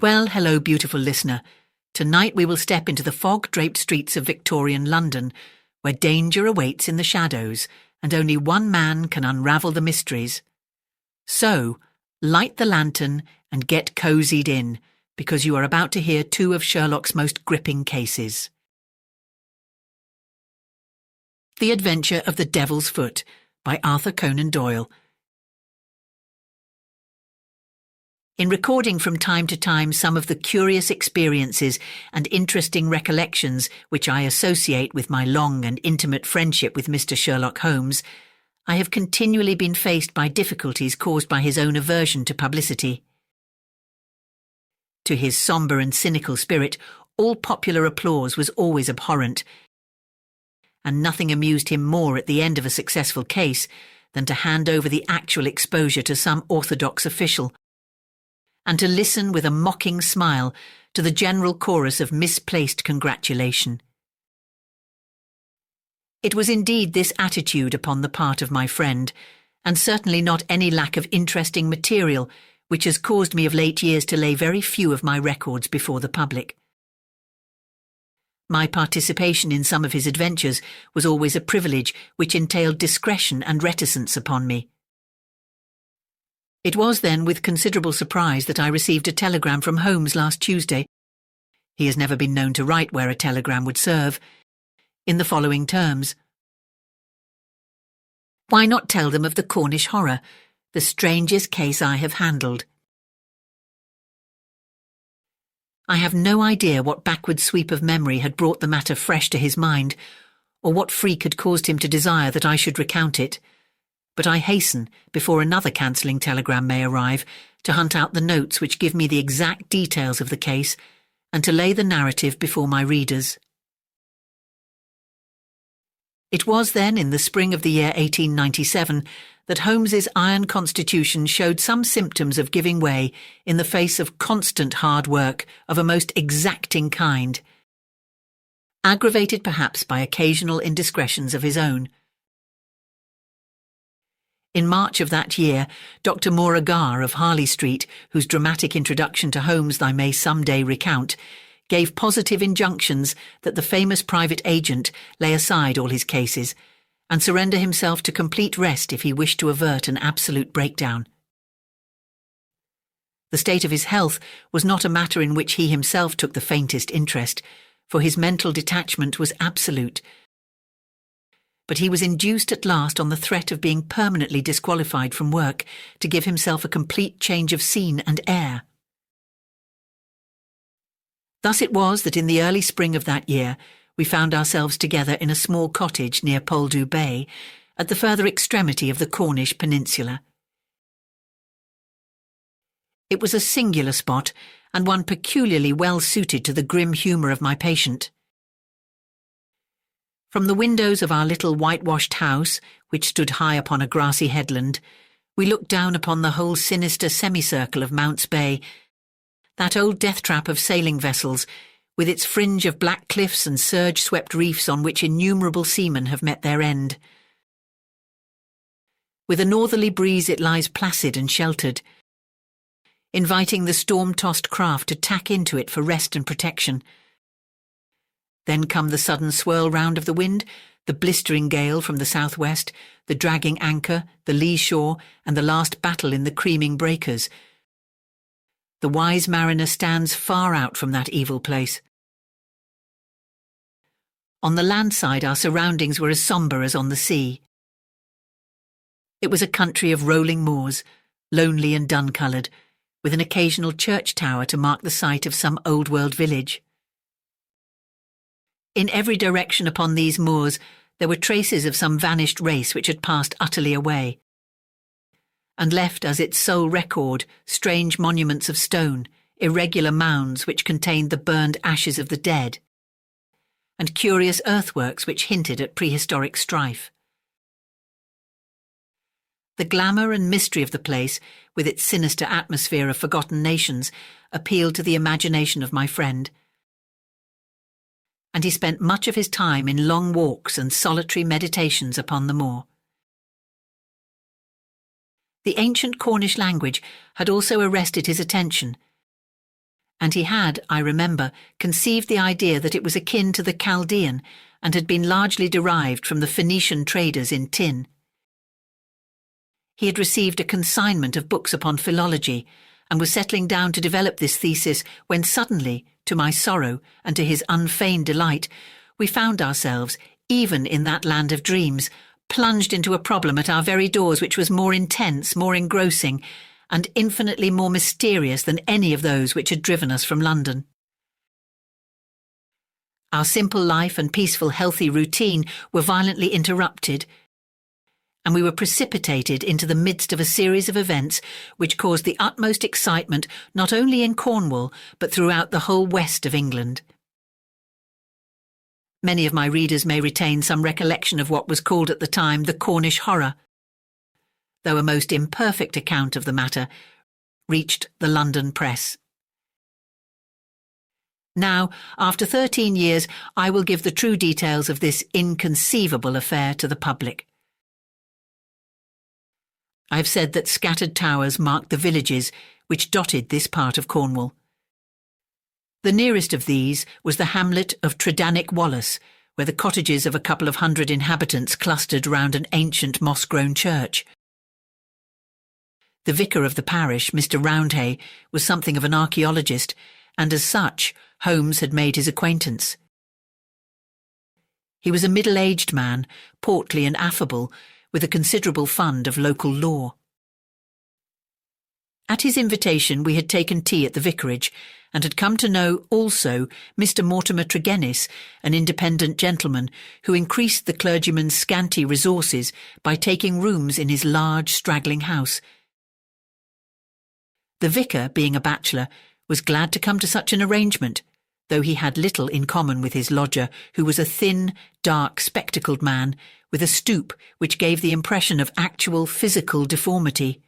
Well, hello, beautiful listener. Tonight we will step into the fog-draped streets of Victorian London, where danger awaits in the shadows, and only one man can unravel the mysteries. So, light the lantern and get cozied in, because you are about to hear two of Sherlock's most gripping cases. The Adventure of the Devil's Foot by Arthur Conan Doyle. In recording from time to time some of the curious experiences and interesting recollections which I associate with my long and intimate friendship with Mr. Sherlock Holmes, I have continually been faced by difficulties caused by his own aversion to publicity. To his sombre and cynical spirit, all popular applause was always abhorrent, and nothing amused him more at the end of a successful case than to hand over the actual exposure to some orthodox official, and to listen with a mocking smile to the general chorus of misplaced congratulation. It was indeed this attitude upon the part of my friend, and certainly not any lack of interesting material, which has caused me of late years to lay very few of my records before the public. My participation in some of his adventures was always a privilege which entailed discretion and reticence upon me. It was then with considerable surprise that I received a telegram from Holmes last Tuesday. He has never been known to write where a telegram would serve, in the following terms. Why not tell them of the Cornish horror, the strangest case I have handled? I have no idea what backward sweep of memory had brought the matter fresh to his mind, or what freak had caused him to desire that I should recount it. But I hasten, before another cancelling telegram may arrive, to hunt out the notes which give me the exact details of the case, and to lay the narrative before my readers. It was then, in the spring of the year 1897, that Holmes's iron constitution showed some symptoms of giving way in the face of constant hard work of a most exacting kind, aggravated perhaps by occasional indiscretions of his own. In March of that year, Dr. Beauregard of Harley Street, whose dramatic introduction to Holmes I may some day recount, gave positive injunctions that the famous private agent lay aside all his cases and surrender himself to complete rest if he wished to avert an absolute breakdown. The state of his health was not a matter in which he himself took the faintest interest, for his mental detachment was absolute. But he was induced at last on the threat of being permanently disqualified from work to give himself a complete change of scene and air. Thus it was that in the early spring of that year we found ourselves together in a small cottage near Poldhu Bay, at the further extremity of the Cornish peninsula. It was a singular spot, and one peculiarly well suited to the grim humour of my patient. From the windows of our little whitewashed house, which stood high upon a grassy headland, we looked down upon the whole sinister semicircle of Mounts Bay, that old death-trap of sailing vessels, with its fringe of black cliffs and surge-swept reefs on which innumerable seamen have met their end. With a northerly breeze it lies placid and sheltered, inviting the storm-tossed craft to tack into it for rest and protection. Then come the sudden swirl round of the wind, the blistering gale from the southwest, the dragging anchor, the lee shore, and the last battle in the creaming breakers. The wise mariner stands far out from that evil place. On the land side our surroundings were as sombre as on the sea. It was a country of rolling moors, lonely and dun-coloured, with an occasional church tower to mark the site of some old-world village. In every direction upon these moors there were traces of some vanished race which had passed utterly away, and left as its sole record strange monuments of stone, irregular mounds which contained the burned ashes of the dead, and curious earthworks which hinted at prehistoric strife. The glamour and mystery of the place, with its sinister atmosphere of forgotten nations, appealed to the imagination of my friend, and he spent much of his time in long walks and solitary meditations upon the moor. The ancient Cornish language had also arrested his attention, and he had, I remember, conceived the idea that it was akin to the Chaldean and had been largely derived from the Phoenician traders in tin. He had received a consignment of books upon philology and was settling down to develop this thesis when suddenly, to my sorrow and to his unfeigned delight, we found ourselves, even in that land of dreams, plunged into a problem at our very doors which was more intense, more engrossing, and infinitely more mysterious than any of those which had driven us from London. Our simple life and peaceful, healthy routine were violently interrupted, and we were precipitated into the midst of a series of events which caused the utmost excitement not only in Cornwall but throughout the whole west of England. Many of my readers may retain some recollection of what was called at the time the Cornish horror, though a most imperfect account of the matter reached the London press. Now, after 13 years, I will give the true details of this inconceivable affair to the public. I have said that scattered towers marked the villages which dotted this part of Cornwall. The nearest of these was the hamlet of Tredannick Wallace, where the cottages of a couple of hundred inhabitants clustered round an ancient moss-grown church. The vicar of the parish, Mr. Roundhay, was something of an archaeologist, and as such, Holmes had made his acquaintance. He was a middle-aged man, portly and affable, with a considerable fund of local lore. At his invitation we had taken tea at the vicarage, and had come to know also Mr. Mortimer Tregennis, an independent gentleman who increased the clergyman's scanty resources by taking rooms in his large, straggling house. The vicar, being a bachelor, was glad to come to such an arrangement, though he had little in common with his lodger, who was a thin, dark, spectacled man, with a stoop which gave the impression of actual physical deformity.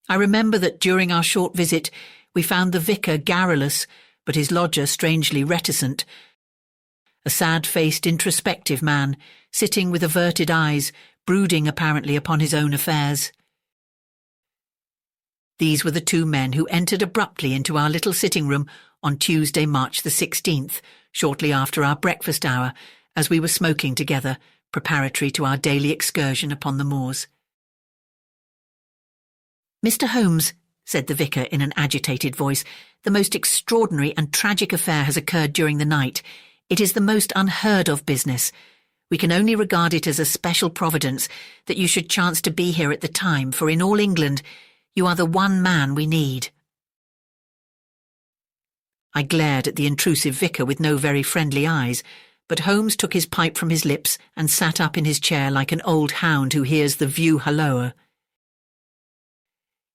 I remember that during our short visit we found the vicar garrulous, but his lodger strangely reticent, a sad-faced, introspective man, sitting with averted eyes, brooding apparently upon his own affairs. These were the two men who entered abruptly into our little sitting-room on Tuesday, March the 16th, shortly after our breakfast hour, as we were smoking together, preparatory to our daily excursion upon the moors. "Mr. Holmes," said the vicar in an agitated voice, "the most extraordinary and tragic affair has occurred during the night. It is the most unheard-of business. We can only regard it as a special providence that you should chance to be here at the time, for in all England you are the one man we need." I glared at the intrusive vicar with no very friendly eyes, but Holmes took his pipe from his lips and sat up in his chair like an old hound who hears the view halloa.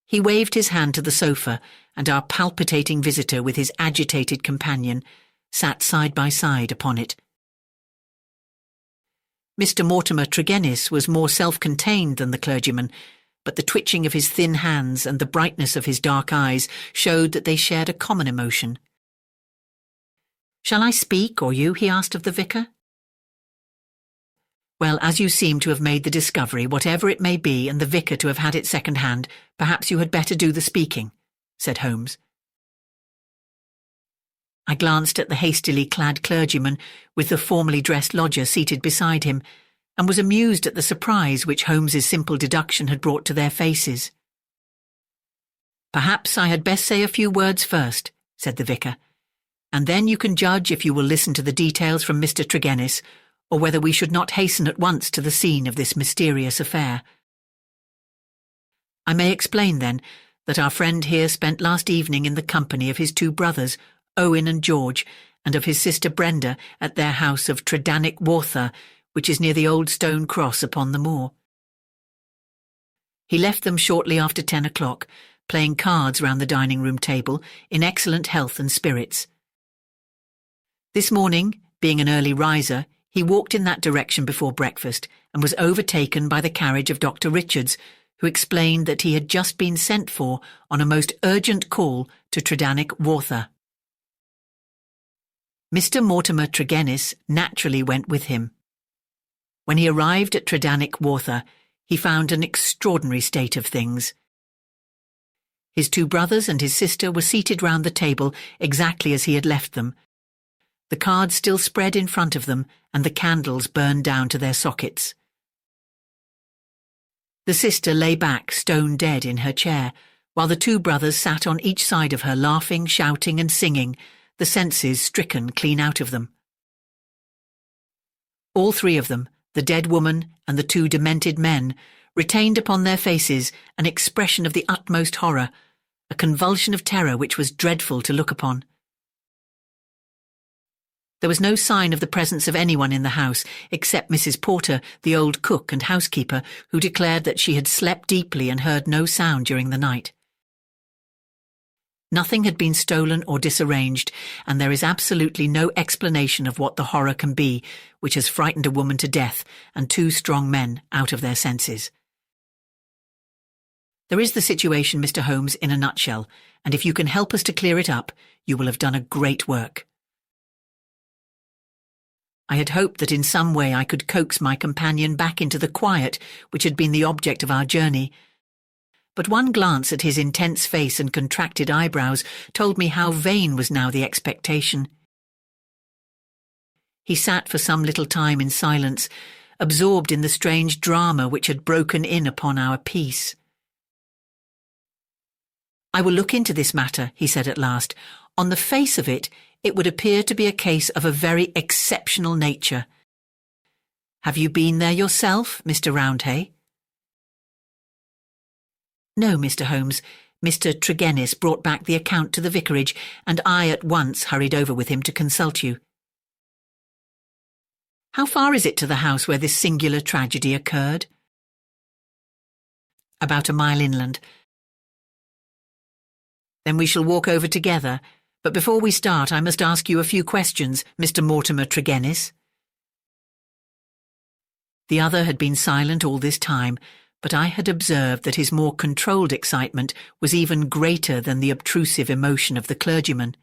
He waved his hand to the sofa, and our palpitating visitor with his agitated companion sat side by side upon it. Mr. Mortimer Tregennis was more self-contained than the clergyman, but the twitching of his thin hands and the brightness of his dark eyes showed that they shared a common emotion. "Shall I speak, or you?" he asked of the vicar. "Well, as you seem to have made the discovery, whatever it may be, and the vicar to have had it second-hand, perhaps you had better do the speaking," said Holmes. I glanced at the hastily clad clergyman with the formally dressed lodger seated beside him, and was amused at the surprise which Holmes's simple deduction had brought to their faces. "Perhaps I had best say a few words first," said the vicar, "and then you can judge if you will listen to the details from Mr. Tregennis, or whether we should not hasten at once to the scene of this mysterious affair. I may explain, then, that our friend here spent last evening in the company of his two brothers, Owen and George, and of his sister Brenda at their house of Tredannick Wallace, which is near the old stone cross upon the moor. He left them shortly after 10 o'clock, playing cards round the dining-room table, in excellent health and spirits. This morning, being an early riser, he walked in that direction before breakfast, and was overtaken by the carriage of Dr. Richards, who explained that he had just been sent for on a most urgent call to Tredannick Wallace. Mr. Mortimer Tregennis naturally went with him. When he arrived at Tredannick Wallace, he found an extraordinary state of things. His two brothers and his sister were seated round the table exactly as he had left them, the cards still spread in front of them and the candles burned down to their sockets. The sister lay back, stone dead, in her chair, while the two brothers sat on each side of her, laughing, shouting and singing, the senses stricken clean out of them. All three of them, the dead woman and the two demented men, retained upon their faces an expression of the utmost horror, a convulsion of terror which was dreadful to look upon. There was no sign of the presence of anyone in the house except Mrs. Porter, the old cook and housekeeper, who declared that she had slept deeply and heard no sound during the night. Nothing had been stolen or disarranged, and there is absolutely no explanation of what the horror can be which has frightened a woman to death and two strong men out of their senses. There is the situation, Mr. Holmes, in a nutshell, and if you can help us to clear it up, you will have done a great work. I had hoped that in some way I could coax my companion back into the quiet which had been the object of our journey, but one glance at his intense face and contracted eyebrows told me how vain was now the expectation. He sat for some little time in silence, absorbed in the strange drama which had broken in upon our peace. "I will look into this matter," he said at last. "On the face of it, it would appear to be a case of a very exceptional nature. Have you been there yourself, Mr. Roundhay?" "No, Mr. Holmes. Mr. Tregennis brought back the account to the vicarage, and I at once hurried over with him to consult you." "How far is it to the house where this singular tragedy occurred?" "About a mile inland." "Then we shall walk over together. But before we start, I must ask you a few questions, Mr. Mortimer Tregennis." The other had been silent all this time, but I had observed that his more controlled excitement was even greater than the obtrusive emotion of the clergyman.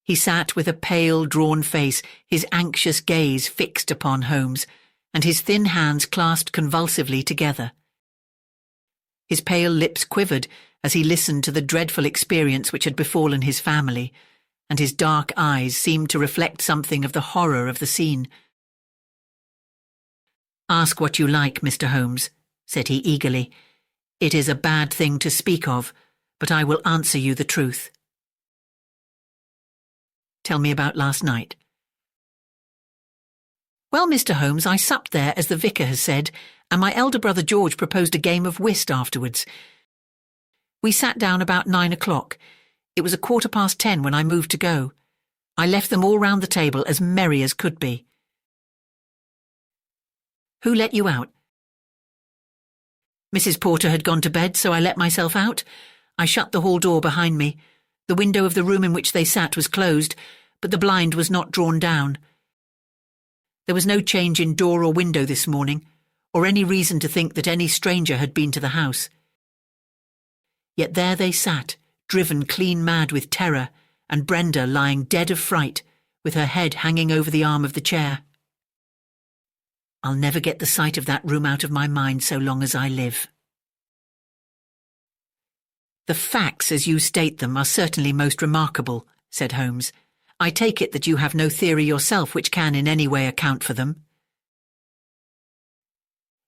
He sat with a pale, drawn face, his anxious gaze fixed upon Holmes, and his thin hands clasped convulsively together. His pale lips quivered as he listened to the dreadful experience which had befallen his family, and his dark eyes seemed to reflect something of the horror of the scene. "Ask what you like, Mr. Holmes," said he eagerly. "It is a bad thing to speak of, but I will answer you the truth." "Tell me about last night." "Well, Mr. Holmes, I supped there, as the vicar has said, and my elder brother George proposed a game of whist afterwards. We sat down about 9 o'clock. It was 10:15 when I moved to go. I left them all round the table as merry as could be." "Who let you out?" "Mrs. Porter had gone to bed, so I let myself out. I shut the hall door behind me. The window of the room in which they sat was closed, but the blind was not drawn down. There was no change in door or window this morning, or any reason to think that any stranger had been to the house. Yet there they sat, driven clean mad with terror, and Brenda lying dead of fright, with her head hanging over the arm of the chair. I'll never get the sight of that room out of my mind so long as I live." "The facts, as you state them, are certainly most remarkable," said Holmes. "I take it that you have no theory yourself which can in any way account for them."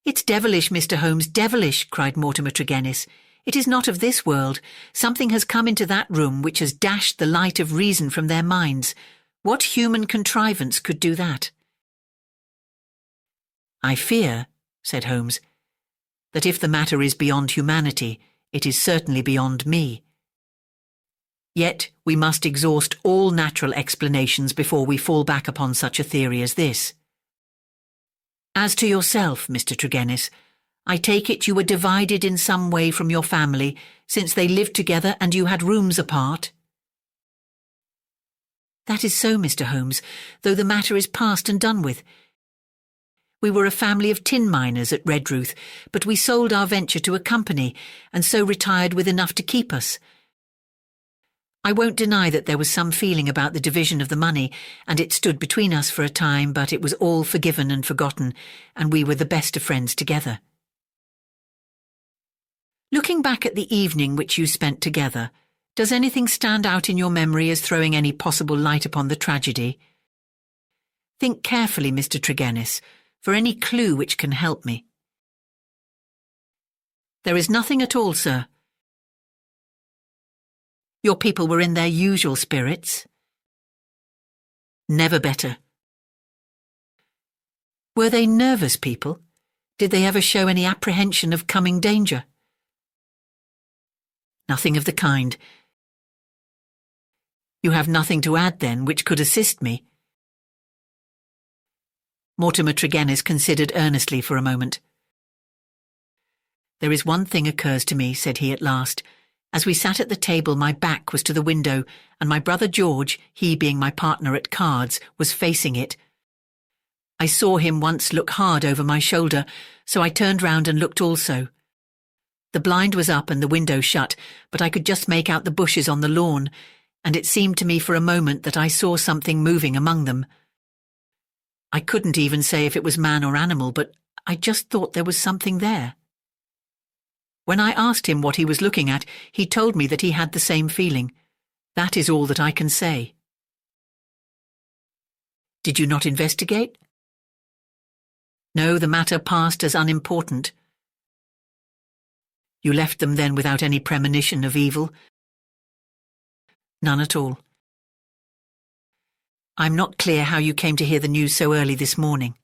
"It's devilish, Mr. Holmes, devilish," cried Mortimer Tregennis. "It is not of this world. Something has come into that room which has dashed the light of reason from their minds. What human contrivance could do that?" "I fear," said Holmes, "that if the matter is beyond humanity, it is certainly beyond me. Yet we must exhaust all natural explanations before we fall back upon such a theory as this. As to yourself, Mr. Tregennis, I take it you were divided in some way from your family, since they lived together and you had rooms apart?" "That is so, Mr. Holmes, though the matter is past and done with. We were a family of tin miners at Redruth, but we sold our venture to a company, and so retired with enough to keep us. I won't deny that there was some feeling about the division of the money, and it stood between us for a time, but it was all forgiven and forgotten, and we were the best of friends together. Look Looking back at the evening which you spent together, does anything stand out in your memory as throwing any possible light upon the tragedy? Think carefully, Mr. Tregennis, for any clue which can help me. There is nothing at all, sir. Your people were in their usual spirits? Never better. Were they nervous people? Did they ever show any apprehension of coming danger? Nothing of the kind. You have nothing to add, then, which could assist me? Mortimer Tregennis considered earnestly for a moment. There is one thing occurs to me, said he at last. As we sat at the table, my back was to the window, and my brother George, he being my partner at cards, was facing it. I saw him once look hard over my shoulder, so I turned round and looked also. The blind was up and the window shut, but I could just make out the bushes on the lawn, and it seemed to me for a moment that I saw something moving among them. I couldn't even say if it was man or animal, but I just thought there was something there. When I asked him what he was looking at, he told me that he had the same feeling. That is all that I can say. Did you not investigate? No, the matter passed as unimportant. You left them then without any premonition of evil? None at all. I'm not clear how you came to hear the news so early this morning.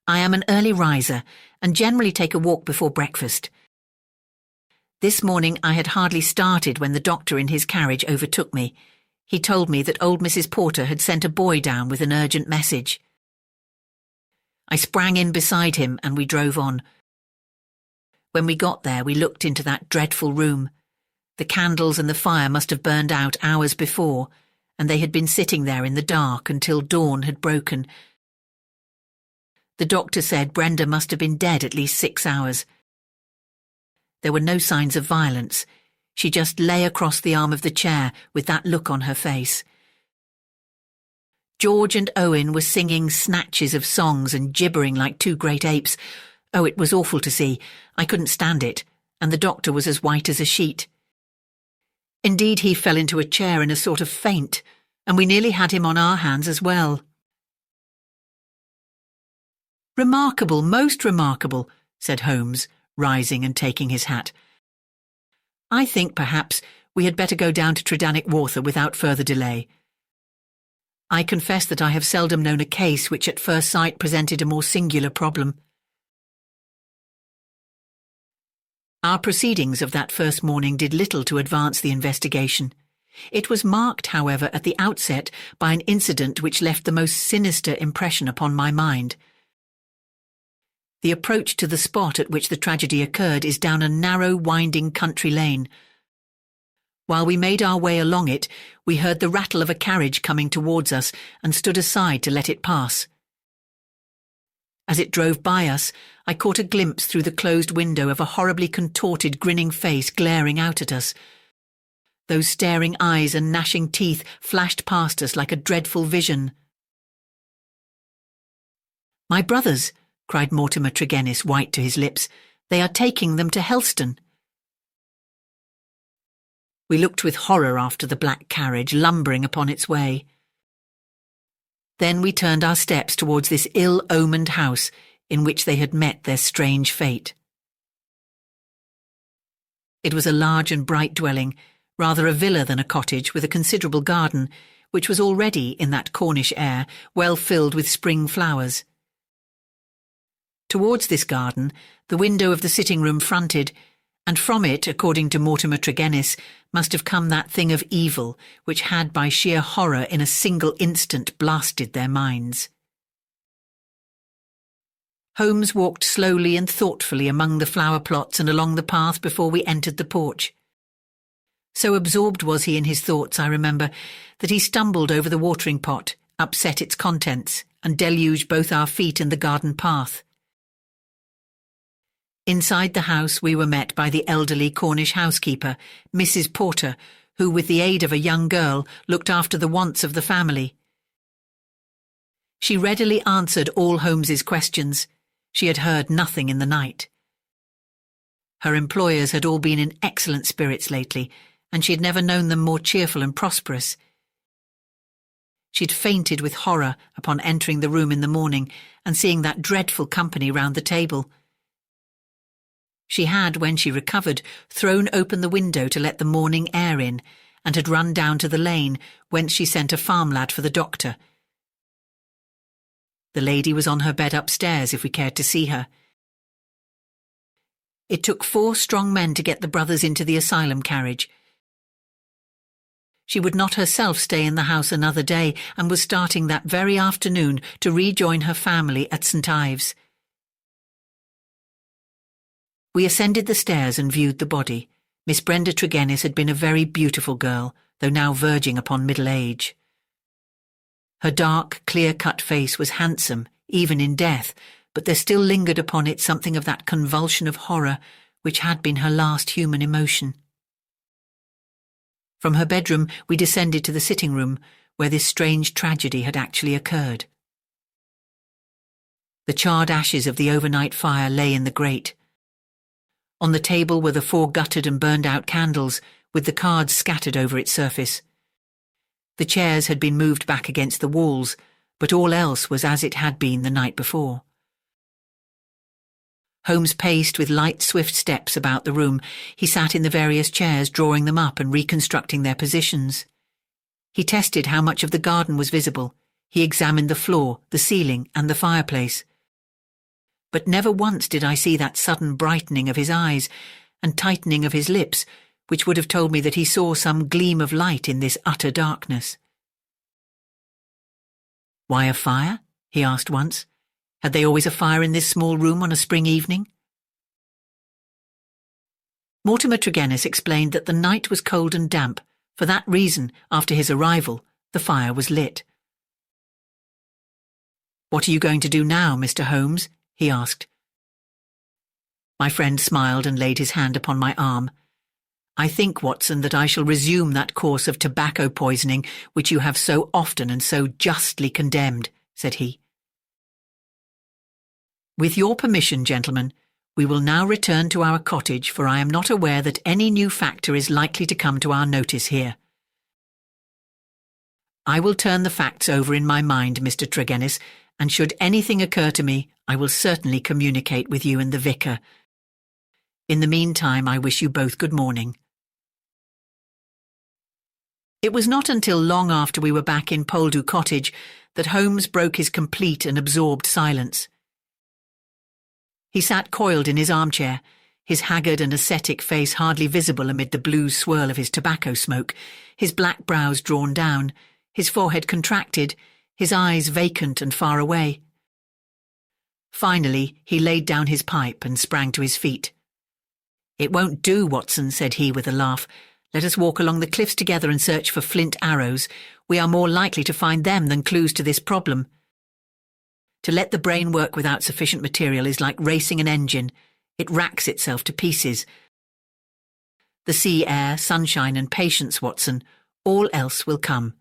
I am an early riser and generally take a walk before breakfast. This morning I had hardly started when the doctor in his carriage overtook me. He told me that old Mrs. Porter had sent a boy down with an urgent message. I sprang in beside him and we drove on. When we got there, we looked into that dreadful room. The candles and the fire must have burned out hours before, and they had been sitting there in the dark until dawn had broken. The doctor said Brenda must have been dead at least 6 hours. There were no signs of violence. She just lay across the arm of the chair with that look on her face. George and Owen were singing snatches of songs and gibbering like two great apes. Oh, it was awful to see. I couldn't stand it, and the doctor was as white as a sheet. Indeed, he fell into a chair in a sort of faint, and we nearly had him on our hands as well. Remarkable, most remarkable, said Holmes, rising and taking his hat. I think, perhaps, we had better go down to Tredannick Water without further delay. I confess that I have seldom known a case which at first sight presented a more singular problem. Our proceedings of that first morning did little to advance the investigation. It was marked, however, at the outset by an incident which left the most sinister impression upon my mind. The approach to the spot at which the tragedy occurred is down a narrow, winding country lane. While we made our way along it, we heard the rattle of a carriage coming towards us and stood aside to let it pass. As it drove by us, I caught a glimpse through the closed window of a horribly contorted, grinning face glaring out at us. Those staring eyes and gnashing teeth flashed past us like a dreadful vision. "My brothers!" cried Mortimer Tregennis, white to his lips. "They are taking them to Helston." We looked with horror after the black carriage lumbering upon its way. Then we turned our steps towards this ill-omened house in which they had met their strange fate. It was a large and bright dwelling, rather a villa than a cottage, with a considerable garden, which was already, in that Cornish air, well filled with spring flowers. Towards this garden, the window of the sitting-room fronted, and from it, according to Mortimer Tregennis, must have come that thing of evil which had by sheer horror in a single instant blasted their minds. Holmes walked slowly and thoughtfully among the flower plots and along the path before we entered the porch. So absorbed was he in his thoughts, I remember, that he stumbled over the watering pot, upset its contents, and deluged both our feet and the garden path. Inside the house we were met by the elderly Cornish housekeeper, Mrs. Porter, who, with the aid of a young girl, looked after the wants of the family. She readily answered all Holmes's questions. She had heard nothing in the night. Her employers had all been in excellent spirits lately, and she had never known them more cheerful and prosperous. She'd fainted with horror upon entering the room in the morning and seeing that dreadful company round the table. She had, when she recovered, thrown open the window to let the morning air in, and had run down to the lane, whence she sent a farm lad for the doctor. The lady was on her bed upstairs if we cared to see her. It took 4 strong men to get the brothers into the asylum carriage. She would not herself stay in the house another day, and was starting that very afternoon to rejoin her family at St. Ives. We ascended the stairs and viewed the body. Miss Brenda Tregennis had been a very beautiful girl, though now verging upon middle age. Her dark, clear-cut face was handsome, even in death, but there still lingered upon it something of that convulsion of horror which had been her last human emotion. From her bedroom we descended to the sitting-room, where this strange tragedy had actually occurred. The charred ashes of the overnight fire lay in the grate. On the table were the 4 guttered and burned-out candles, with the cards scattered over its surface. The chairs had been moved back against the walls, but all else was as it had been the night before. Holmes paced with light, swift steps about the room. He sat in the various chairs, drawing them up and reconstructing their positions. He tested how much of the garden was visible. He examined the floor, the ceiling, and the fireplace. But never once did I see that sudden brightening of his eyes and tightening of his lips, which would have told me that he saw some gleam of light in this utter darkness. "Why a fire?" he asked once. Had they always a fire in this small room on a spring evening? Mortimer Tregennis explained that the night was cold and damp. For that reason, after his arrival, the fire was lit. "What are you going to do now, Mr. Holmes?" he asked. My friend smiled and laid his hand upon my arm. "I think, Watson, that I shall resume that course of tobacco poisoning which you have so often and so justly condemned," said he. "With your permission, gentlemen, we will now return to our cottage, for I am not aware that any new factor is likely to come to our notice here. I will turn the facts over in my mind, Mr. Tregennis, and should anything occur to me, I will certainly communicate with you and the vicar. In the meantime, I wish you both good morning." It was not until long after we were back in Poldhu Cottage that Holmes broke his complete and absorbed silence. He sat coiled in his armchair, his haggard and ascetic face hardly visible amid the blue swirl of his tobacco smoke, his black brows drawn down, his forehead contracted, his eyes vacant and far away. Finally, he laid down his pipe and sprang to his feet. "It won't do, Watson," said he with a laugh. "Let us walk along the cliffs together and search for flint arrows. We are more likely to find them than clues to this problem. To let the brain work without sufficient material is like racing an engine. It racks itself to pieces. The sea air, sunshine and patience, Watson. All else will come.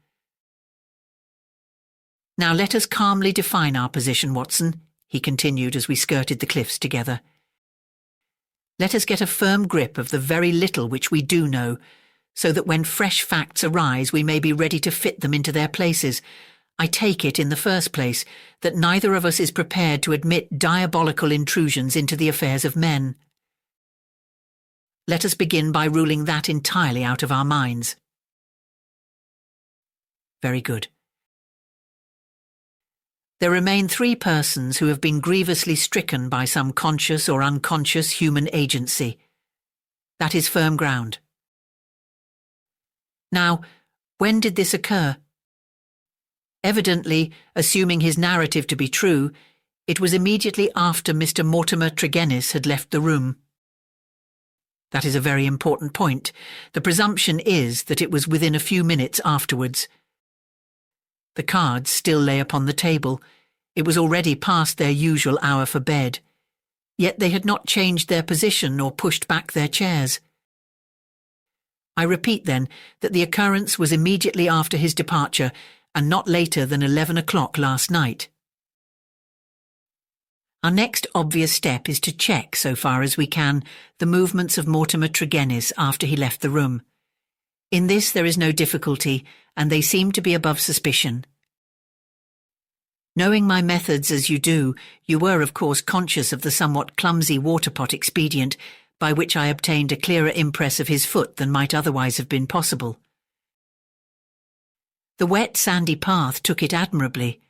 Now let us calmly define our position, Watson," he continued as we skirted the cliffs together. "Let us get a firm grip of the very little which we do know, so that when fresh facts arise we may be ready to fit them into their places. I take it, in the first place, that neither of us is prepared to admit diabolical intrusions into the affairs of men. Let us begin by ruling that entirely out of our minds." "Very good. There remain 3 persons who have been grievously stricken by some conscious or unconscious human agency. That is firm ground. Now, when did this occur? Evidently, assuming his narrative to be true, it was immediately after Mr. Mortimer Tregennis had left the room. That is a very important point. The presumption is that it was within a few minutes afterwards. The cards still lay upon the table. It was already past their usual hour for bed. Yet they had not changed their position or pushed back their chairs. I repeat, then, that the occurrence was immediately after his departure, and not later than 11 o'clock last night. Our next obvious step is to check, so far as we can, the movements of Mortimer Tregennis after he left the room. In this there is no difficulty, and they seem to be above suspicion. Knowing my methods as you do, you were of course conscious of the somewhat clumsy water-pot expedient by which I obtained a clearer impress of his foot than might otherwise have been possible. The wet, sandy path took it admirably.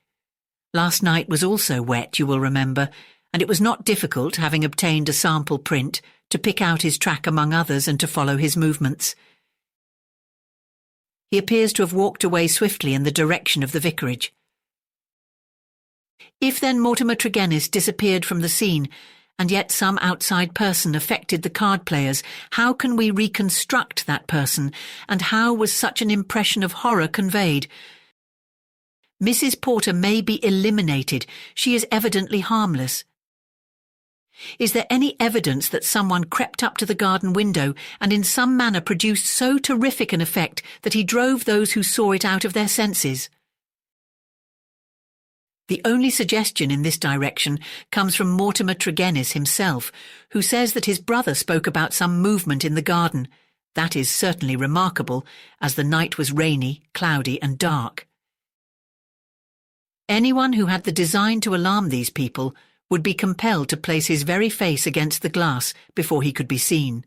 Last night was also wet, you will remember, and it was not difficult, having obtained a sample print, to pick out his track among others and to follow his movements. He appears to have walked away swiftly in the direction of the vicarage. If then Mortimer Tregennis disappeared from the scene, and yet some outside person affected the card players, how can we reconstruct that person, and how was such an impression of horror conveyed? Mrs. Porter may be eliminated. She is evidently harmless. Is there any evidence that someone crept up to the garden window and in some manner produced so terrific an effect that he drove those who saw it out of their senses? The only suggestion in this direction comes from Mortimer Tregennis himself, who says that his brother spoke about some movement in the garden. That is certainly remarkable, as the night was rainy, cloudy and dark. Anyone who had the design to alarm these people would be compelled to place his very face against the glass before he could be seen.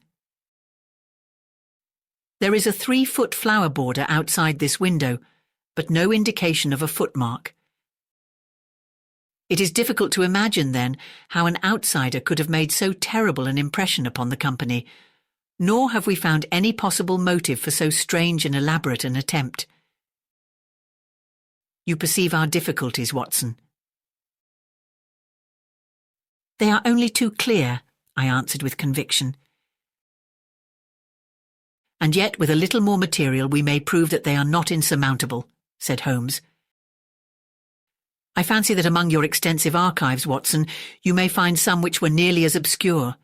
There is a 3-foot flower border outside this window, but no indication of a footmark. It is difficult to imagine, then, how an outsider could have made so terrible an impression upon the company, nor have we found any possible motive for so strange and elaborate an attempt. You perceive our difficulties, Watson. They are only too clear, I answered with conviction. And yet, with a little more material, we may prove that they are not insurmountable, said Holmes. I fancy that among your extensive archives, Watson, you may find some which were nearly as obscure.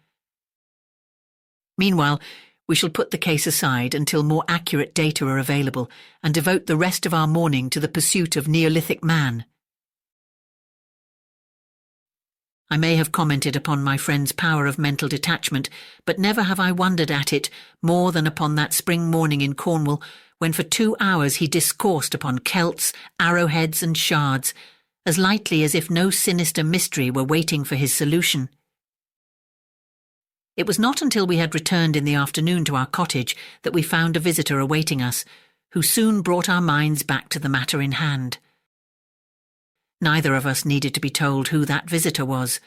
Meanwhile, we shall put the case aside until more accurate data are available and devote the rest of our morning to the pursuit of Neolithic man. I may have commented upon my friend's power of mental detachment, but never have I wondered at it more than upon that spring morning in Cornwall, when for 2 hours he discoursed upon celts, arrowheads and shards, as lightly as if no sinister mystery were waiting for his solution. It was not until we had returned in the afternoon to our cottage that we found a visitor awaiting us, who soon brought our minds back to the matter in hand. Neither of us needed to be told who that visitor was.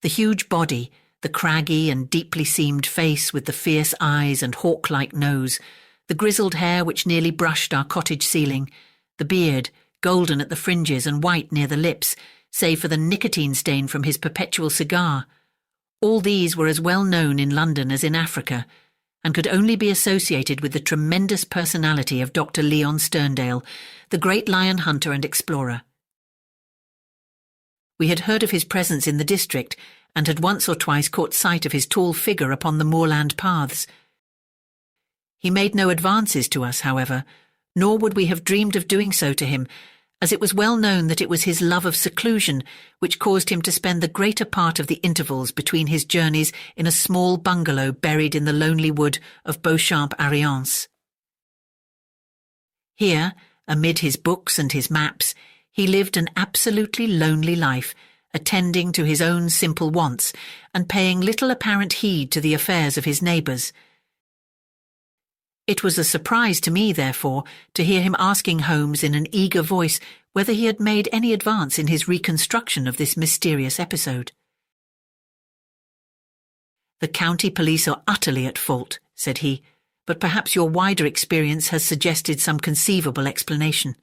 The huge body, the craggy and deeply seamed face with the fierce eyes and hawk-like nose, the grizzled hair which nearly brushed our cottage ceiling, the beard, golden at the fringes and white near the lips, save for the nicotine stain from his perpetual cigar. All these were as well known in London as in Africa, and could only be associated with the tremendous personality of Dr. Leon Sterndale, the great lion hunter and explorer. We had heard of his presence in the district, and had once or twice caught sight of his tall figure upon the moorland paths. He made no advances to us, however, nor would we have dreamed of doing so to him, as it was well known that it was his love of seclusion which caused him to spend the greater part of the intervals between his journeys in a small bungalow buried in the lonely wood of Beauchamp-Ariens. Here, amid his books and his maps, he lived an absolutely lonely life, attending to his own simple wants and paying little apparent heed to the affairs of his neighbours. It was a surprise to me, therefore, to hear him asking Holmes in an eager voice whether he had made any advance in his reconstruction of this mysterious episode. "The county police are utterly at fault," said he, "but perhaps your wider experience has suggested some conceivable explanation.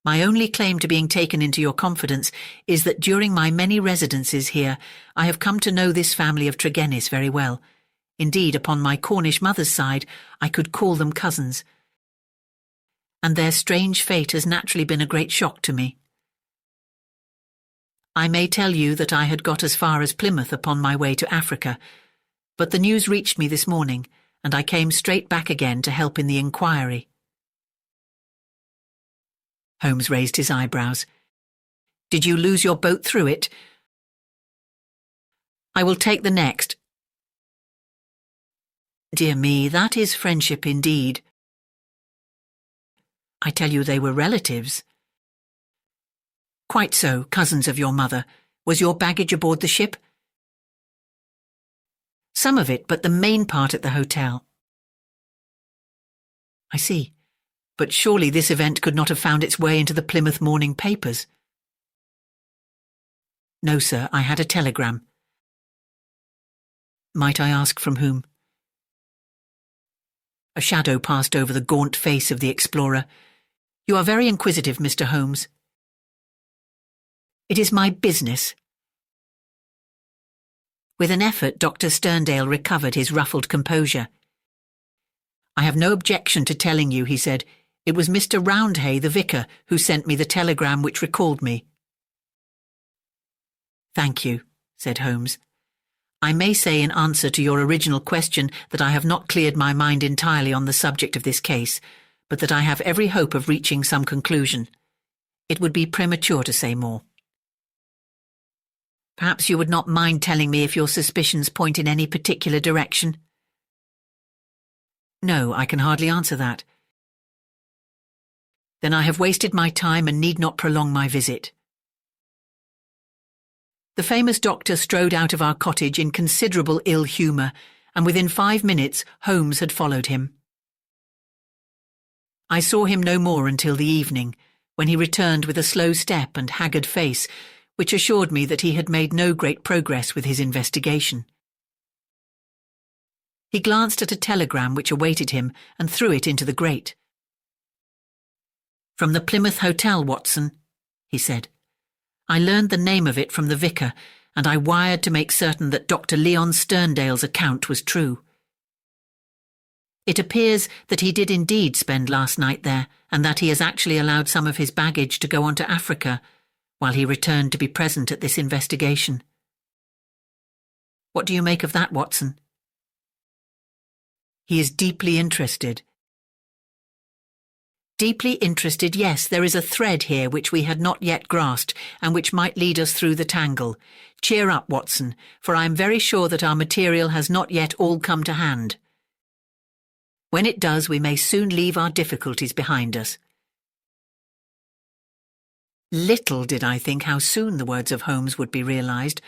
My only claim to being taken into your confidence is that during my many residences here I have come to know this family of Tregennis very well. Indeed, upon my Cornish mother's side, I could call them cousins. And their strange fate has naturally been a great shock to me. I may tell you that I had got as far as Plymouth upon my way to Africa, but the news reached me this morning, and I came straight back again to help in the inquiry." Holmes raised his eyebrows. Did you lose your boat through it? I will take the next. Dear me, that is friendship indeed. I tell you they were relatives. Quite so, cousins of your mother. Was your baggage aboard the ship? Some of it, but the main part at the hotel. I see. But surely this event could not have found its way into the Plymouth morning papers. No, sir, I had a telegram. Might I ask from whom? A shadow passed over the gaunt face of the explorer. You are very inquisitive, Mr. Holmes. It is my business. With an effort, Dr. Sterndale recovered his ruffled composure. I have no objection to telling you, he said. It was Mr. Roundhay, the vicar, who sent me the telegram which recalled me. Thank you, said Holmes. I may say in answer to your original question that I have not cleared my mind entirely on the subject of this case, but that I have every hope of reaching some conclusion. It would be premature to say more. Perhaps you would not mind telling me if your suspicions point in any particular direction? No, I can hardly answer that. Then I have wasted my time and need not prolong my visit. The famous doctor strode out of our cottage in considerable ill humour, and within 5 minutes Holmes had followed him. I saw him no more until the evening, when he returned with a slow step and haggard face, which assured me that he had made no great progress with his investigation. He glanced at a telegram which awaited him and threw it into the grate. From the Plymouth Hotel, Watson, he said. I learned the name of it from the vicar, and I wired to make certain that Dr. Leon Sterndale's account was true. It appears that he did indeed spend last night there, and that he has actually allowed some of his baggage to go on to Africa, while he returned to be present at this investigation. What do you make of that, Watson? He is deeply interested. Deeply interested, yes, there is a thread here which we had not yet grasped, and which might lead us through the tangle. Cheer up, Watson, for I am very sure that our material has not yet all come to hand. When it does, we may soon leave our difficulties behind us. Little did I think how soon the words of Holmes would be realised,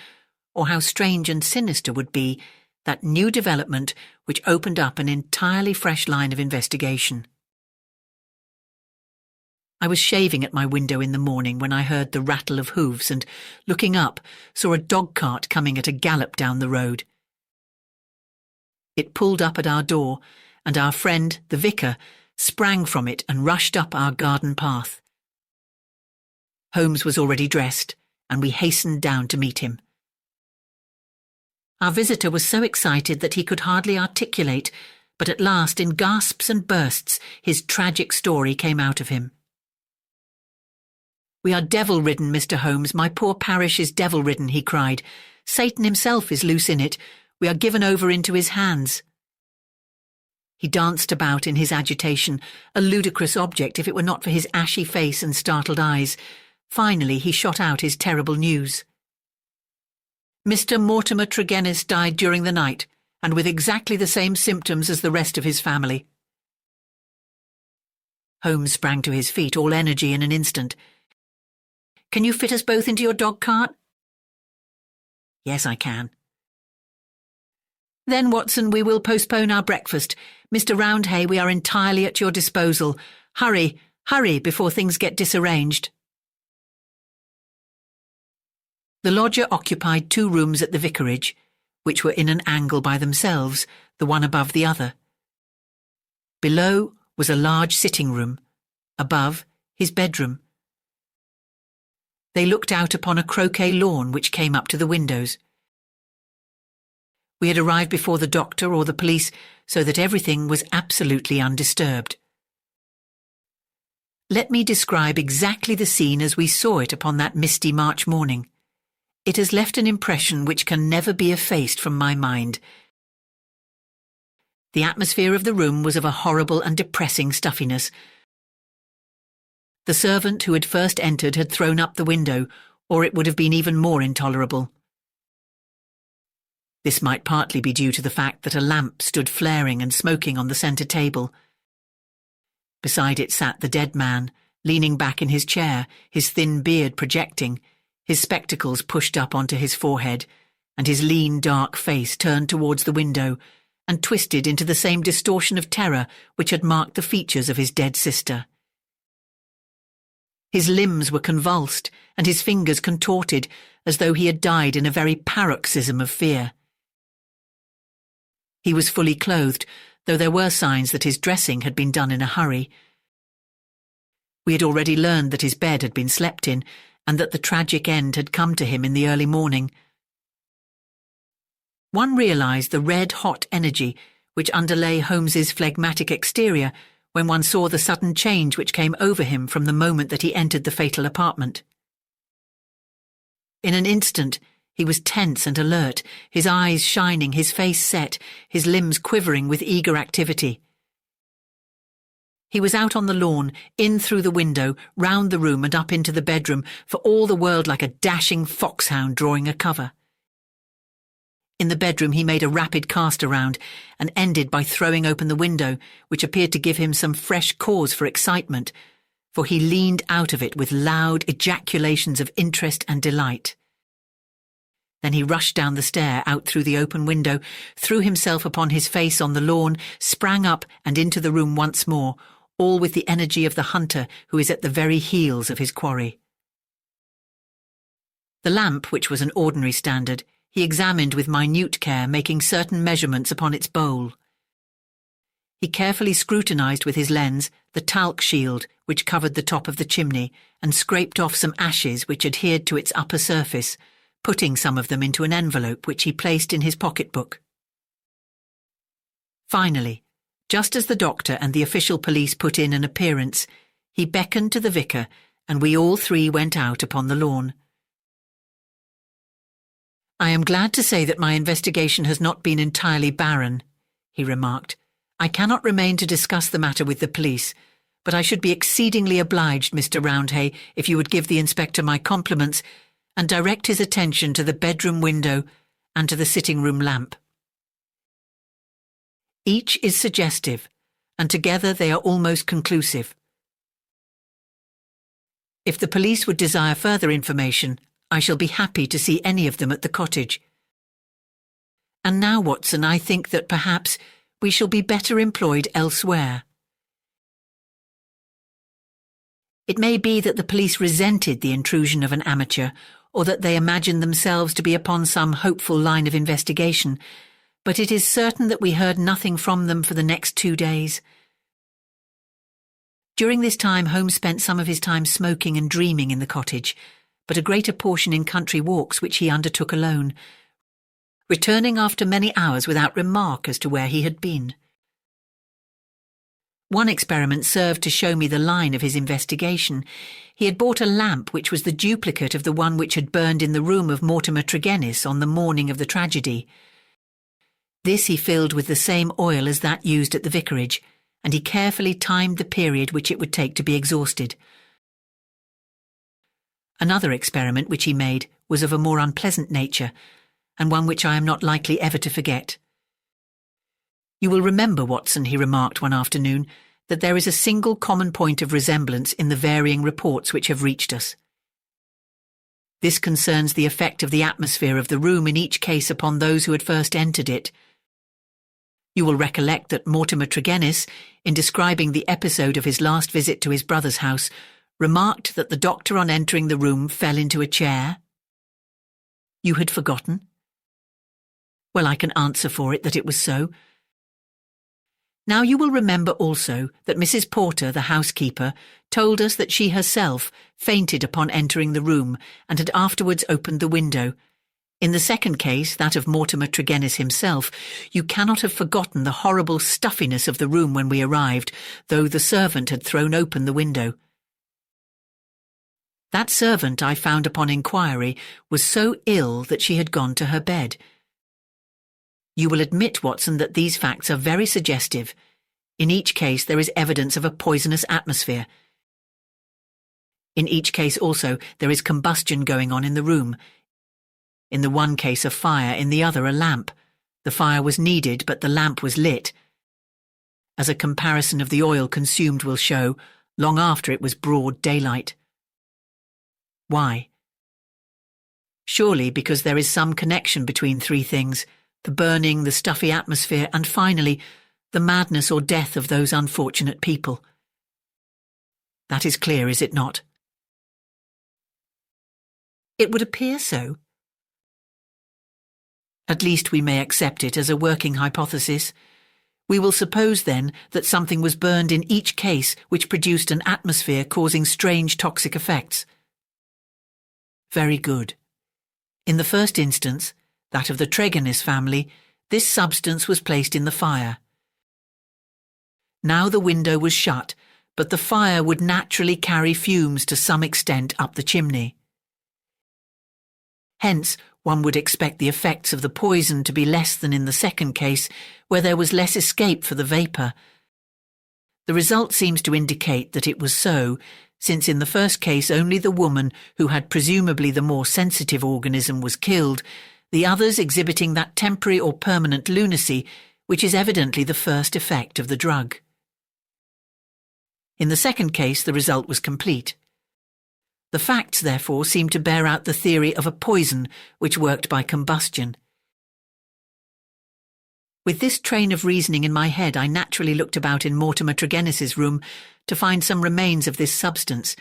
or how strange and sinister would be that new development which opened up an entirely fresh line of investigation. I was shaving at my window in the morning when I heard the rattle of hoofs and, looking up, saw a dog-cart coming at a gallop down the road. It pulled up at our door, and our friend, the vicar, sprang from it and rushed up our garden path. Holmes was already dressed, and we hastened down to meet him. Our visitor was so excited that he could hardly articulate, but at last, in gasps and bursts, his tragic story came out of him. We are devil-ridden, Mr. Holmes. My poor parish is devil-ridden, he cried. Satan himself is loose in it. We are given over into his hands. He danced about in his agitation, a ludicrous object if it were not for his ashy face and startled eyes. Finally, he shot out his terrible news. Mr. Mortimer Tregennis died during the night, and with exactly the same symptoms as the rest of his family. Holmes sprang to his feet, all energy in an instant. Can you fit us both into your dog-cart? Yes, I can. Then, Watson, we will postpone our breakfast. Mr. Roundhay, we are entirely at your disposal. Hurry, hurry, before things get disarranged. The lodger occupied 2 rooms at the vicarage, which were in an angle by themselves, the one above the other. Below was a large sitting room. Above, his bedroom. They looked out upon a croquet lawn which came up to the windows. We had arrived before the doctor or the police, so that everything was absolutely undisturbed. Let me describe exactly the scene as we saw it upon that misty March morning. It has left an impression which can never be effaced from my mind. The atmosphere of the room was of a horrible and depressing stuffiness. The servant who had first entered had thrown up the window, or it would have been even more intolerable. This might partly be due to the fact that a lamp stood flaring and smoking on the centre table. Beside it sat the dead man, leaning back in his chair, his thin beard projecting, his spectacles pushed up onto his forehead, and his lean, dark face turned towards the window and twisted into the same distortion of terror which had marked the features of his dead sister. His limbs were convulsed and his fingers contorted as though he had died in a very paroxysm of fear. He was fully clothed, though there were signs that his dressing had been done in a hurry. We had already learned that his bed had been slept in and that the tragic end had come to him in the early morning. One realised the red-hot energy which underlay Holmes's phlegmatic exterior when one saw the sudden change which came over him from the moment that he entered the fatal apartment. In an instant, he was tense and alert, his eyes shining, his face set, his limbs quivering with eager activity. He was out on the lawn, in through the window, round the room and up into the bedroom, for all the world like a dashing foxhound drawing a cover. In the bedroom he made a rapid cast around and ended by throwing open the window, which appeared to give him some fresh cause for excitement, for he leaned out of it with loud ejaculations of interest and delight. Then he rushed down the stair, out through the open window, threw himself upon his face on the lawn, sprang up and into the room once more, all with the energy of the hunter who is at the very heels of his quarry. The lamp, which was an ordinary standard, he examined with minute care, making certain measurements upon its bowl. He carefully scrutinised with his lens the talc shield which covered the top of the chimney and scraped off some ashes which adhered to its upper surface, putting some of them into an envelope which he placed in his pocketbook. Finally, just as the doctor and the official police put in an appearance, he beckoned to the vicar and we all three went out upon the lawn. "I am glad to say that my investigation has not been entirely barren," he remarked. "I cannot remain to discuss the matter with the police, but I should be exceedingly obliged, Mr. Roundhay, if you would give the inspector my compliments and direct his attention to the bedroom window and to the sitting-room lamp. Each is suggestive, and together they are almost conclusive. If the police would desire further information, I shall be happy to see any of them at the cottage. And now, Watson, I think that perhaps we shall be better employed elsewhere. It may be that the police resented the intrusion of an amateur, or that they imagined themselves to be upon some hopeful line of investigation, but it is certain that we heard nothing from them for the next 2 days. During this time Holmes spent some of his time smoking and dreaming in the cottage, but a greater portion in country walks which he undertook alone, returning after many hours without remark as to where he had been. One experiment served to show me the line of his investigation. He had bought a lamp which was the duplicate of the one which had burned in the room of Mortimer Tregennis on the morning of the tragedy. This he filled with the same oil as that used at the vicarage, and he carefully timed the period which it would take to be exhausted. Another experiment which he made was of a more unpleasant nature, and one which I am not likely ever to forget. "You will remember, Watson," he remarked one afternoon, "that there is a single common point of resemblance in the varying reports which have reached us. This concerns the effect of the atmosphere of the room in each case upon those who had first entered it. You will recollect that Mortimer Tregennis, in describing the episode of his last visit to his brother's house, remarked that the doctor on entering the room fell into a chair. You had forgotten? Well, I can answer for it that it was so. Now you will remember also that Mrs. Porter, the housekeeper, told us that she herself fainted upon entering the room and had afterwards opened the window. In the second case, that of Mortimer Tregennis himself, you cannot have forgotten the horrible stuffiness of the room when we arrived, though the servant had thrown open the window. That servant, I found upon inquiry, was so ill that she had gone to her bed. You will admit, Watson, that these facts are very suggestive. In each case there is evidence of a poisonous atmosphere. In each case also, there is combustion going on in the room. In the one case a fire, in the other a lamp. The fire was needed, but the lamp was lit. As a comparison of the oil consumed will show, long after it was broad daylight. Why? Surely because there is some connection between three things: the burning, the stuffy atmosphere, and finally, the madness or death of those unfortunate people. That is clear, is it not? It would appear so. At least we may accept it as a working hypothesis. We will suppose, then, that something was burned in each case which produced an atmosphere causing strange toxic effects. Very good. In the first instance, that of the Tregennis family, this substance was placed in the fire. Now the window was shut, but the fire would naturally carry fumes to some extent up the chimney. Hence, one would expect the effects of the poison to be less than in the second case, where there was less escape for the vapour. The result seems to indicate that it was so, since in the first case only the woman, who had presumably the more sensitive organism, was killed, the others exhibiting that temporary or permanent lunacy, which is evidently the first effect of the drug. In the second case the result was complete. The facts, therefore, seem to bear out the theory of a poison which worked by combustion. With this train of reasoning in my head, I naturally looked about in Mortimer Tregennis's room to find some remains of this substance.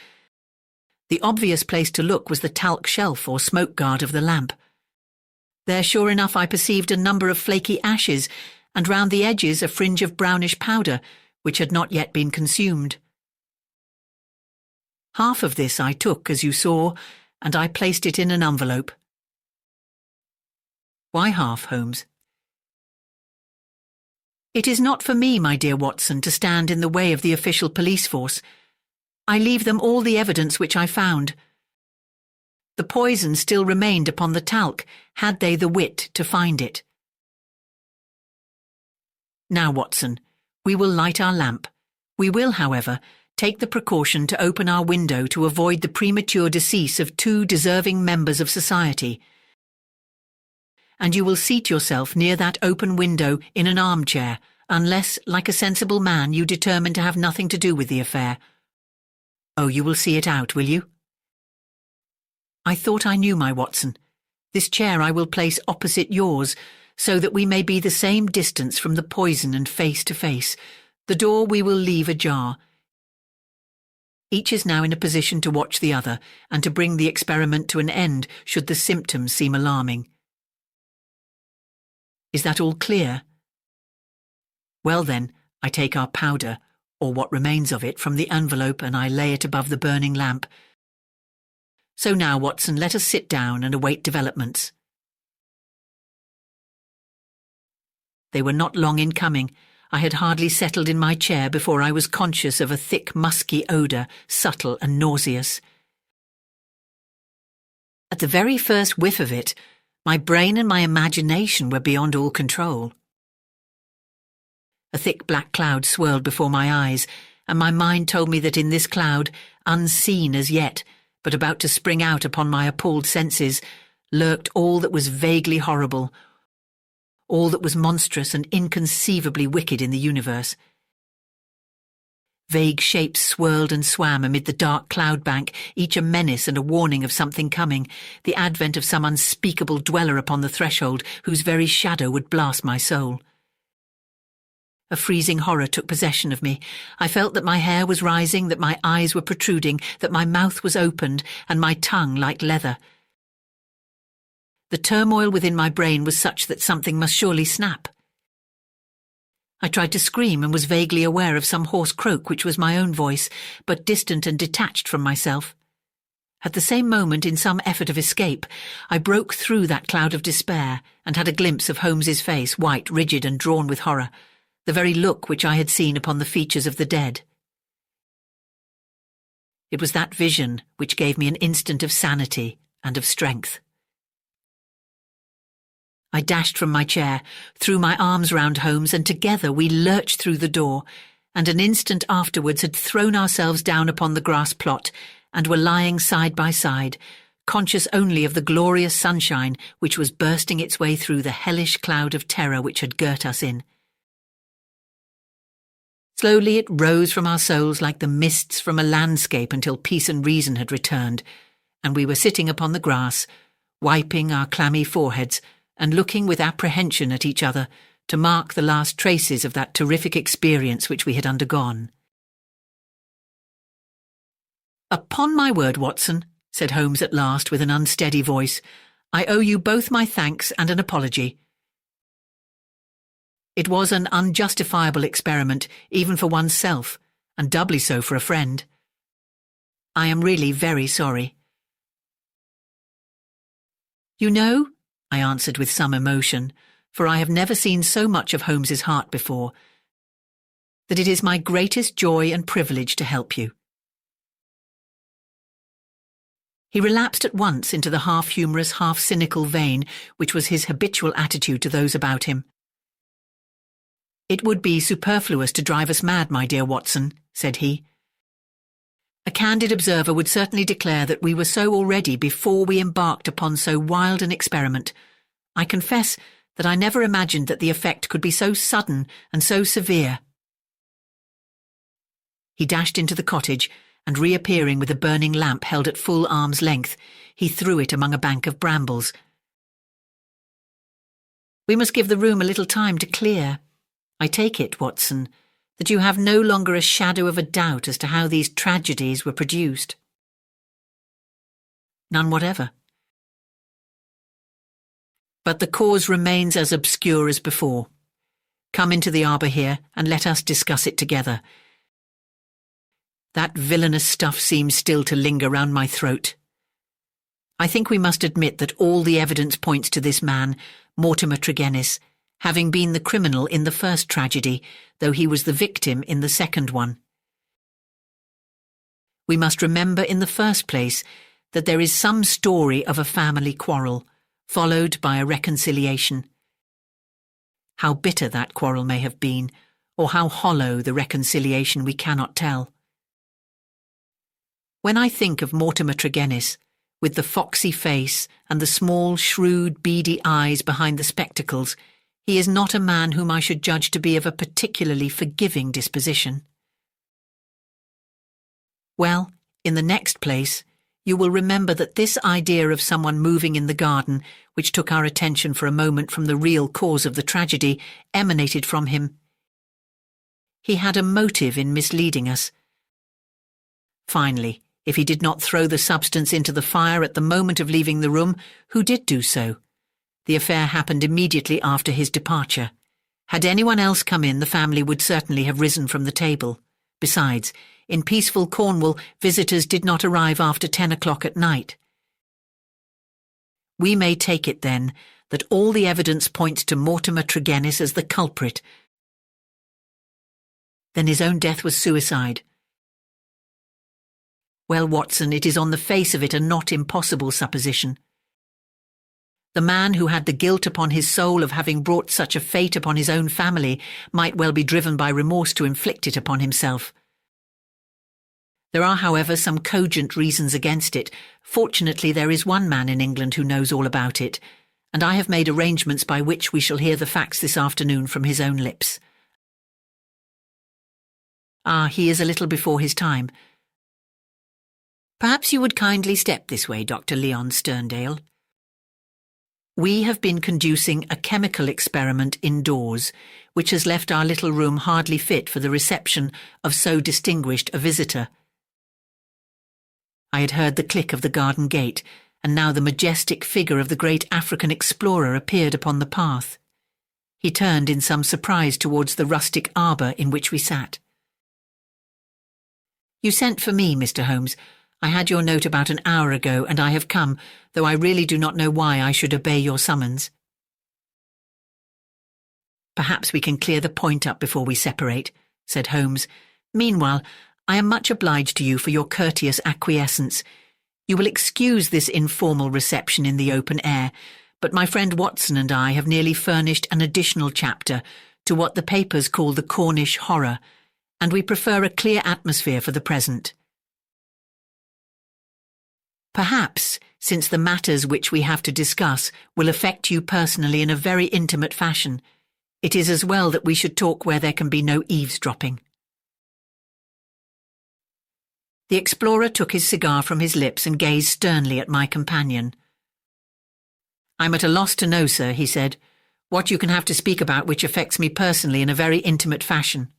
The obvious place to look was the talc shelf or smoke guard of the lamp. There, sure enough, I perceived a number of flaky ashes, and round the edges a fringe of brownish powder, which had not yet been consumed. Half of this I took, as you saw, and I placed it in an envelope. Why half, Holmes? It is not for me, my dear Watson, to stand in the way of the official police force. I leave them all the evidence which I found. The poison still remained upon the talc, had they the wit to find it. Now, Watson, we will light our lamp. We will, however, take the precaution to open our window to avoid the premature decease of two deserving members of society. And you will seat yourself near that open window in an armchair, unless, like a sensible man, you determine to have nothing to do with the affair. Oh, you will see it out, will you? I thought I knew my Watson. This chair I will place opposite yours, so that we may be the same distance from the poison and face to face. The door we will leave ajar. Each is now in a position to watch the other, and to bring the experiment to an end should the symptoms seem alarming. Is that all clear? Well then, I take our powder, or what remains of it, from the envelope, and I lay it above the burning lamp. So now, Watson, let us sit down and await developments. They were not long in coming. I had hardly settled in my chair before I was conscious of a thick, musky odour, subtle and nauseous. At the very first whiff of it, my brain and my imagination were beyond all control. A thick black cloud swirled before my eyes, and my mind told me that in this cloud, unseen as yet, but about to spring out upon my appalled senses, lurked all that was vaguely horrible, all that was monstrous and inconceivably wicked in the universe. Vague shapes swirled and swam amid the dark cloud bank, each a menace and a warning of something coming, the advent of some unspeakable dweller upon the threshold whose very shadow would blast my soul. A freezing horror took possession of me. I felt that my hair was rising, that my eyes were protruding, that my mouth was opened, and my tongue like leather. The turmoil within my brain was such that something must surely snap. I tried to scream and was vaguely aware of some hoarse croak which was my own voice, but distant and detached from myself. At the same moment, in some effort of escape, I broke through that cloud of despair and had a glimpse of Holmes's face, white, rigid and drawn with horror, the very look which I had seen upon the features of the dead. It was that vision which gave me an instant of sanity and of strength. I dashed from my chair, threw my arms round Holmes, and together we lurched through the door, and an instant afterwards had thrown ourselves down upon the grass plot, and were lying side by side, conscious only of the glorious sunshine which was bursting its way through the hellish cloud of terror which had girt us in. Slowly it rose from our souls like the mists from a landscape until peace and reason had returned, and we were sitting upon the grass, wiping our clammy foreheads and looking with apprehension at each other to mark the last traces of that terrific experience which we had undergone. "Upon my word, Watson," said Holmes at last with an unsteady voice, "I owe you both my thanks and an apology. It was an unjustifiable experiment, even for oneself, and doubly so for a friend. I am really very sorry." "You know," I answered with some emotion, for I have never seen so much of Holmes's heart before, "that it is my greatest joy and privilege to help you." He relapsed at once into the half-humorous, half-cynical vein which was his habitual attitude to those about him. "It would be superfluous to drive us mad, my dear Watson," said he. "A candid observer would certainly declare that we were so already before we embarked upon so wild an experiment. I confess that I never imagined that the effect could be so sudden and so severe." He dashed into the cottage, and reappearing with a burning lamp held at full arm's length, he threw it among a bank of brambles. "We must give the room a little time to clear. I take it, Watson, that you have no longer a shadow of a doubt as to how these tragedies were produced?" "None whatever. But the cause remains as obscure as before. Come into the arbour here, and let us discuss it together. That villainous stuff seems still to linger round my throat. I think we must admit that all the evidence points to this man, Mortimer Tregennis, having been the criminal in the first tragedy, though he was the victim in the second one. We must remember in the first place that there is some story of a family quarrel, followed by a reconciliation. How bitter that quarrel may have been, or how hollow the reconciliation, we cannot tell. When I think of Mortimer Tregennis, with the foxy face and the small, shrewd, beady eyes behind the spectacles, he is not a man whom I should judge to be of a particularly forgiving disposition. Well, in the next place, you will remember that this idea of someone moving in the garden, which took our attention for a moment from the real cause of the tragedy, emanated from him. He had a motive in misleading us. Finally, if he did not throw the substance into the fire at the moment of leaving the room, who did do so? The affair happened immediately after his departure. Had anyone else come in, the family would certainly have risen from the table. Besides, in peaceful Cornwall, visitors did not arrive after 10 o'clock at night. We may take it, then, that all the evidence points to Mortimer Tregennis as the culprit. Then his own death was suicide. Well, Watson, it is on the face of it a not impossible supposition. The man who had the guilt upon his soul of having brought such a fate upon his own family might well be driven by remorse to inflict it upon himself. There are, however, some cogent reasons against it. Fortunately, there is one man in England who knows all about it, and I have made arrangements by which we shall hear the facts this afternoon from his own lips. Ah, he is a little before his time. Perhaps you would kindly step this way, Dr. Leon Sterndale. We have been conducing a chemical experiment indoors, which has left our little room hardly fit for the reception of so distinguished a visitor. I had heard the click of the garden gate, and now the majestic figure of the great African explorer appeared upon the path. He turned in some surprise towards the rustic arbour in which we sat. "You sent for me, Mr. Holmes. I had your note about an hour ago, and I have come, though I really do not know why I should obey your summons." "Perhaps we can clear the point up before we separate," said Holmes. "Meanwhile, I am much obliged to you for your courteous acquiescence. You will excuse this informal reception in the open air, but my friend Watson and I have nearly furnished an additional chapter to what the papers call the Cornish horror, and we prefer a clear atmosphere for the present." Perhaps, since the matters which we have to discuss will affect you personally in a very intimate fashion, it is as well that we should talk where there can be no eavesdropping." The explorer took his cigar from his lips and gazed sternly at my companion. "I'm at a loss to know, sir," he said, "what you can have to speak about which affects me personally in a very intimate fashion."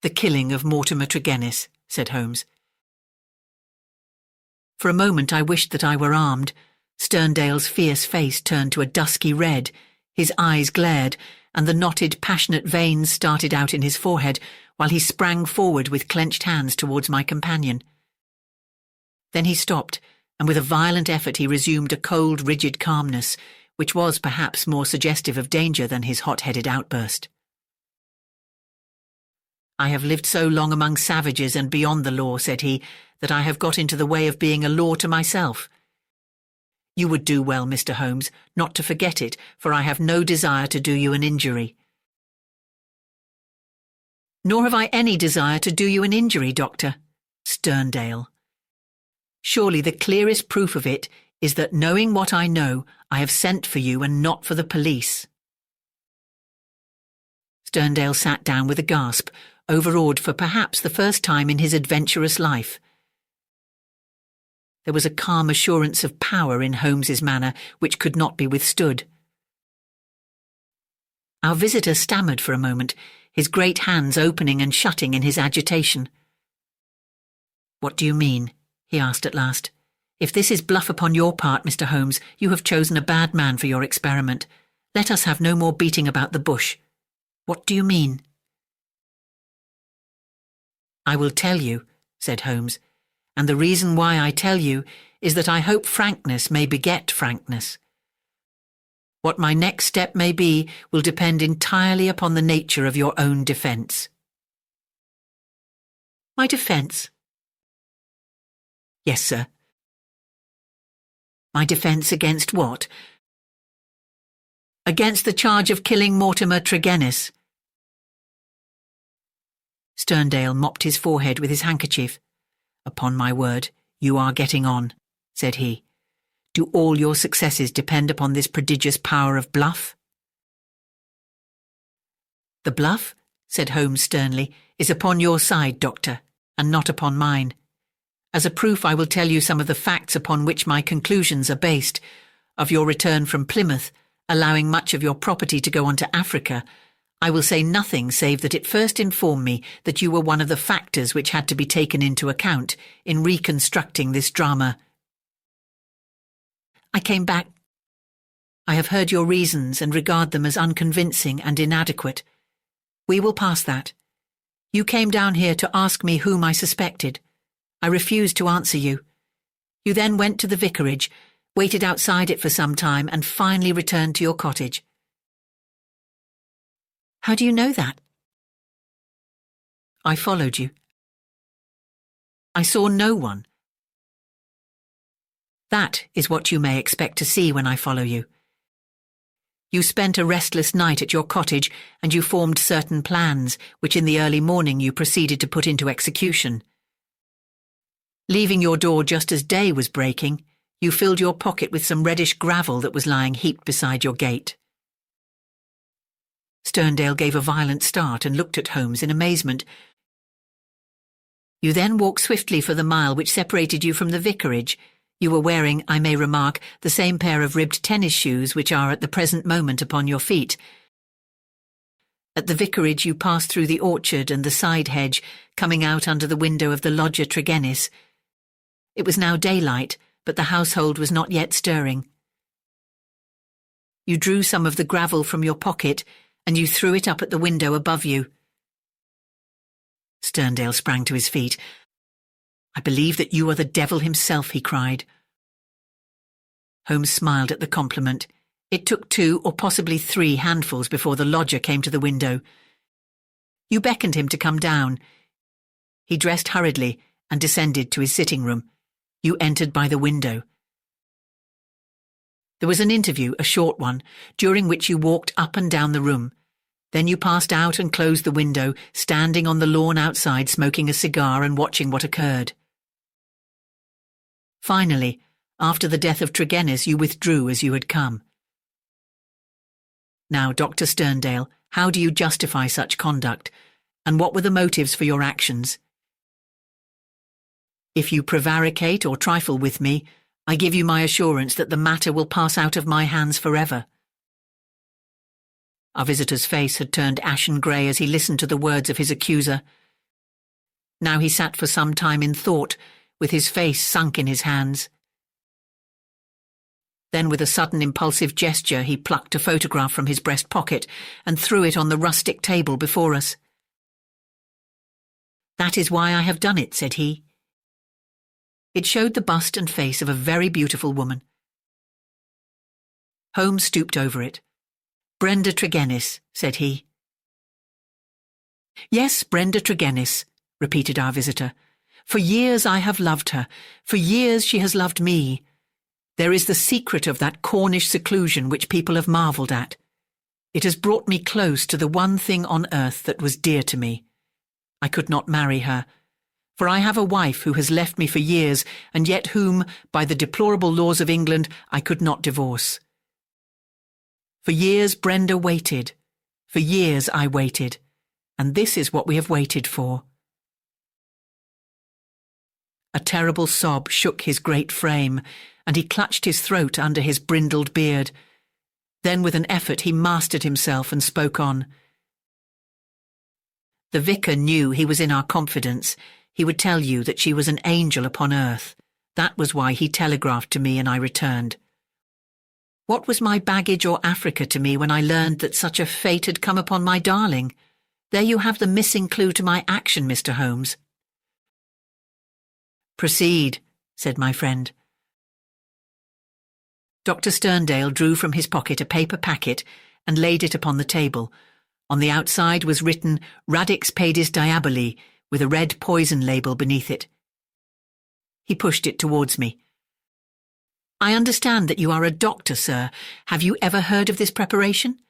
"The killing of Mortimer Tregennis," said Holmes. For a moment I wished that I were armed. Sterndale's fierce face turned to a dusky red, his eyes glared, and the knotted, passionate veins started out in his forehead, while he sprang forward with clenched hands towards my companion. Then he stopped, and with a violent effort he resumed a cold, rigid calmness, which was perhaps more suggestive of danger than his hot-headed outburst. "I have lived so long among savages and beyond the law," said he, "that I have got into the way of being a law to myself. You would do well, Mr. Holmes, not to forget it, for I have no desire to do you an injury." "Nor have I any desire to do you an injury, Doctor Sterndale. Surely the clearest proof of it is that, knowing what I know, I have sent for you and not for the police." Sterndale sat down with a gasp, overawed for perhaps the first time in his adventurous life. There was a calm assurance of power in Holmes's manner which could not be withstood. Our visitor stammered for a moment, his great hands opening and shutting in his agitation. "What do you mean?" he asked at last. "If this is bluff upon your part, Mr. Holmes, you have chosen a bad man for your experiment. Let us have no more beating about the bush. What do you mean?" "I will tell you," said Holmes, "and the reason why I tell you is that I hope frankness may beget frankness. What my next step may be will depend entirely upon the nature of your own defence." "My defence?" "Yes, sir." "My defence against what?" "Against the charge of killing Mortimer Tregennis." Sterndale mopped his forehead with his handkerchief. "Upon my word, you are getting on," said he. "Do all your successes depend upon this prodigious power of bluff?" "The bluff," said Holmes sternly, "is upon your side, Doctor, and not upon mine. As a proof I will tell you some of the facts upon which my conclusions are based. Of your return from Plymouth, allowing much of your property to go on to Africa, I will say nothing save that it first informed me that you were one of the factors which had to be taken into account in reconstructing this drama. I came back. I have heard your reasons and regard them as unconvincing and inadequate. We will pass that. You came down here to ask me whom I suspected. I refused to answer you. You then went to the vicarage, waited outside it for some time, and finally returned to your cottage." "How do you know that?" "I followed you. I saw no one. That is what you may expect to see when I follow you. You spent a restless night at your cottage, and you formed certain plans, which in the early morning you proceeded to put into execution. Leaving your door just as day was breaking, you filled your pocket with some reddish gravel that was lying heaped beside your gate." Sterndale gave a violent start and looked at Holmes in amazement. "You then walked swiftly for the mile which separated you from the vicarage. You were wearing, I may remark, the same pair of ribbed tennis shoes which are at the present moment upon your feet. At the vicarage you passed through the orchard and the side hedge, coming out under the window of the lodger Tregennis. It was now daylight, but the household was not yet stirring. You drew some of the gravel from your pocket, and you threw it up at the window above you." Sterndale sprang to his feet. "I believe that you are the devil himself," he cried. Holmes smiled at the compliment. It took 2 or possibly 3 handfuls before the lodger came to the window. You beckoned him to come down. He dressed hurriedly and descended to his sitting room. You entered by the window. There was an interview, a short one, during which you walked up and down the room. Then you passed out and closed the window, standing on the lawn outside smoking a cigar and watching what occurred. Finally, after the death of Tregennis, you withdrew as you had come. Now, Dr. Sterndale, how do you justify such conduct, and what were the motives for your actions? If you prevaricate or trifle with me, I give you my assurance that the matter will pass out of my hands forever. Our visitor's face had turned ashen grey as he listened to the words of his accuser. Now he sat for some time in thought, with his face sunk in his hands. Then, with a sudden impulsive gesture, he plucked a photograph from his breast pocket and threw it on the rustic table before us. "That is why I have done it," said he. It showed the bust and face of a very beautiful woman. Holmes stooped over it. "Brenda Tregennis," said he. "Yes, Brenda Tregennis," repeated our visitor. "For years I have loved her. For years she has loved me. There is the secret of that Cornish seclusion which people have marvelled at. It has brought me close to the one thing on earth that was dear to me. I could not marry her, for I have a wife who has left me for years, and yet whom, by the deplorable laws of England, I could not divorce. For years Brenda waited. For years I waited. And this is what we have waited for." A terrible sob shook his great frame, and he clutched his throat under his brindled beard. Then with an effort he mastered himself and spoke on. "The vicar knew he was in our confidence. He would tell you that she was an angel upon earth. That was why he telegraphed to me and I returned. What was my baggage or Africa to me when I learned that such a fate had come upon my darling? There you have the missing clue to my action, Mr. Holmes." "Proceed," said my friend. Dr. Sterndale drew from his pocket a paper packet and laid it upon the table. On the outside was written Radix Pedis Diaboli, with a red poison label beneath it. He pushed it towards me. "I understand that you are a doctor, sir. Have you ever heard of this preparation?"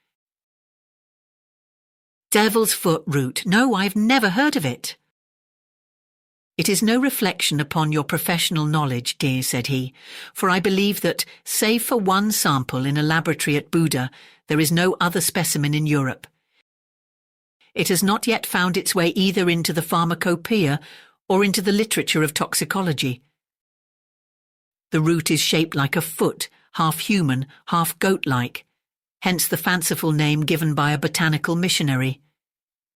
"Devil's foot root. No, I've never heard of it." "It is no reflection upon your professional knowledge, dear," said he, "for I believe that, save for one sample in a laboratory at Buda, there is no other specimen in Europe. It has not yet found its way either into the pharmacopoeia or into the literature of toxicology. The root is shaped like a foot, half human, half goat-like, hence the fanciful name given by a botanical missionary.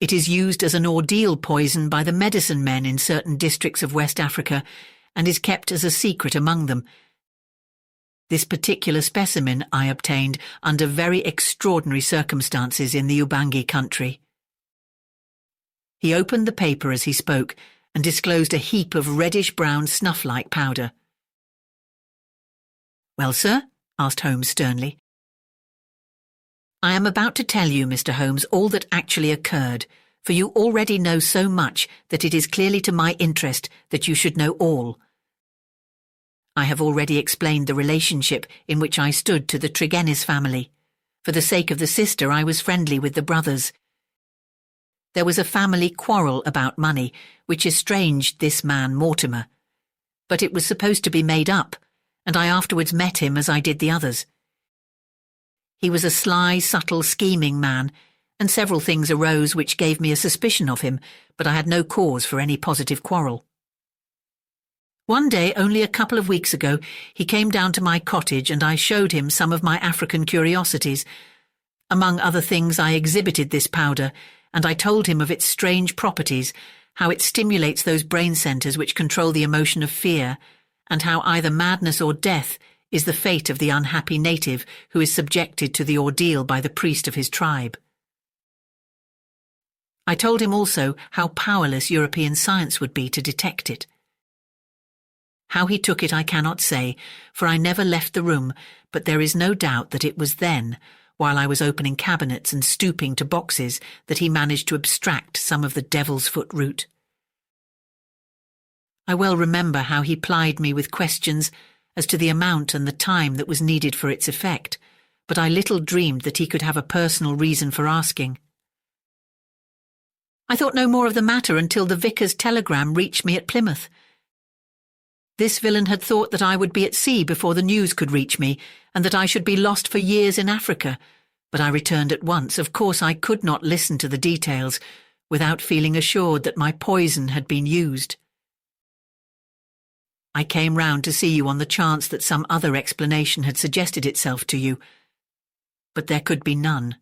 It is used as an ordeal poison by the medicine men in certain districts of West Africa and is kept as a secret among them. This particular specimen I obtained under very extraordinary circumstances in the Ubangi country." He opened the paper as he spoke and disclosed a heap of reddish-brown snuff-like powder. "Well, sir?" asked Holmes sternly. "I am about to tell you, Mr. Holmes, all that actually occurred, for you already know so much that it is clearly to my interest that you should know all. I have already explained the relationship in which I stood to the Tregennis family. For the sake of the sister, I was friendly with the brothers. There was a family quarrel about money, which estranged this man Mortimer. But it was supposed to be made up, and I afterwards met him as I did the others. He was a sly, subtle, scheming man, and several things arose which gave me a suspicion of him, but I had no cause for any positive quarrel. One day, only a couple of weeks ago, he came down to my cottage and I showed him some of my African curiosities. Among other things, I exhibited this powder, and I told him of its strange properties, how it stimulates those brain centres which control the emotion of fear, and how either madness or death is the fate of the unhappy native who is subjected to the ordeal by the priest of his tribe. I told him also how powerless European science would be to detect it. How he took it I cannot say, for I never left the room, but there is no doubt that it was then, while I was opening cabinets and stooping to boxes, that he managed to abstract some of the devil's foot root. I well remember how he plied me with questions as to the amount and the time that was needed for its effect, but I little dreamed that he could have a personal reason for asking. I thought no more of the matter until the vicar's telegram reached me at Plymouth. This villain had thought that I would be at sea before the news could reach me, and that I should be lost for years in Africa. But I returned at once. Of course, I could not listen to the details without feeling assured that my poison had been used. I came round to see you on the chance that some other explanation had suggested itself to you. But there could be none.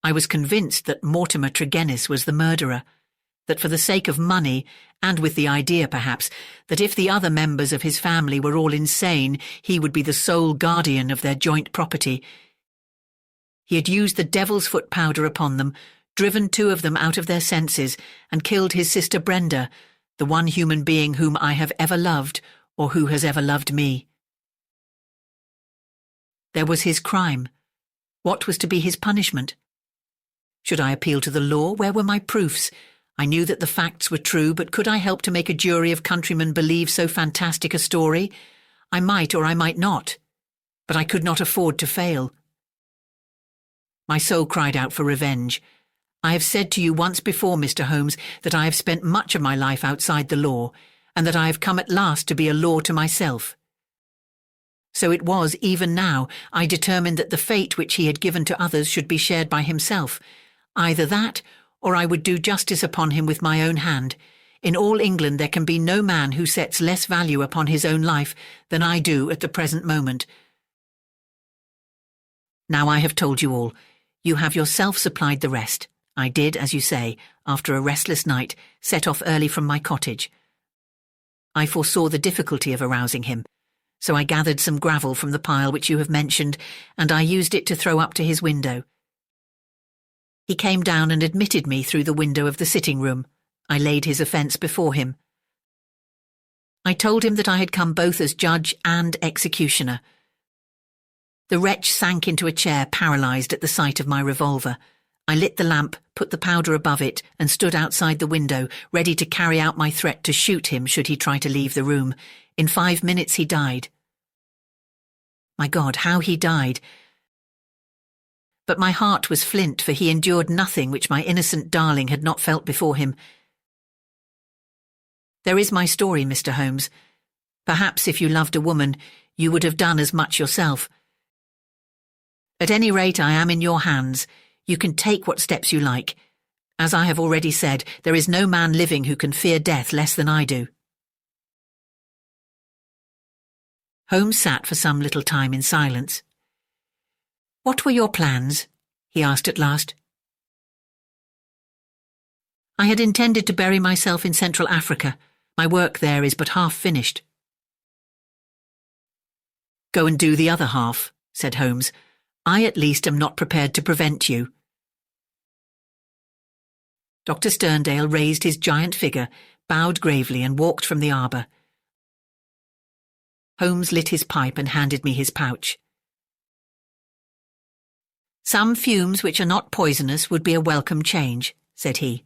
I was convinced that Mortimer Tregennis was the murderer, that for the sake of money, and with the idea, perhaps, that if the other members of his family were all insane, he would be the sole guardian of their joint property. He had used the devil's foot powder upon them, driven 2 of them out of their senses, and killed his sister Brenda, the one human being whom I have ever loved, or who has ever loved me. There was his crime. What was to be his punishment? Should I appeal to the law? Where were my proofs? I knew that the facts were true, but could I help to make a jury of countrymen believe so fantastic a story? I might or I might not, but I could not afford to fail. My soul cried out for revenge. I have said to you once before, Mr. Holmes, that I have spent much of my life outside the law, and that I have come at last to be a law to myself. So it was, even now, I determined that the fate which he had given to others should be shared by himself. Either that, or I would do justice upon him with my own hand. In all England there can be no man who sets less value upon his own life than I do at the present moment. Now I have told you all. You have yourself supplied the rest. I did, as you say, after a restless night, set off early from my cottage. I foresaw the difficulty of arousing him, so I gathered some gravel from the pile which you have mentioned, and I used it to throw up to his window. He came down and admitted me through the window of the sitting-room. I laid his offence before him. I told him that I had come both as judge and executioner. The wretch sank into a chair, paralysed at the sight of my revolver. I lit the lamp, put the powder above it, and stood outside the window, ready to carry out my threat to shoot him should he try to leave the room. In 5 minutes he died. My God, how he died! But my heart was flint, for he endured nothing which my innocent darling had not felt before him. There is my story, Mr. Holmes. Perhaps if you loved a woman, you would have done as much yourself. At any rate, I am in your hands. You can take what steps you like. As I have already said, there is no man living who can fear death less than I do. Holmes sat for some little time in silence. "What were your plans?" he asked at last. "I had intended to bury myself in Central Africa. My work there is but half finished." "Go and do the other half," said Holmes. "I at least am not prepared to prevent you." Dr. Sterndale raised his giant figure, bowed gravely, and walked from the arbour. Holmes lit his pipe and handed me his pouch. "Some fumes which are not poisonous would be a welcome change," said he.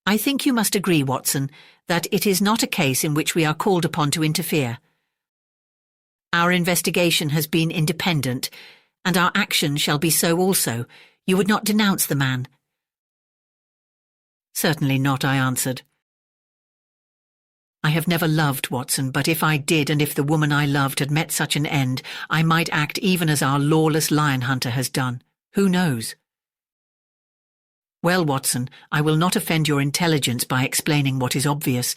"I think you must agree, Watson, that it is not a case in which we are called upon to interfere. Our investigation has been independent, and our action shall be so also. You would not denounce the man?" "Certainly not," I answered. "I have never loved, Watson, but if I did, and if the woman I loved had met such an end, I might act even as our lawless lion hunter has done. Who knows?" "Well, Watson, I will not offend your intelligence by explaining what is obvious.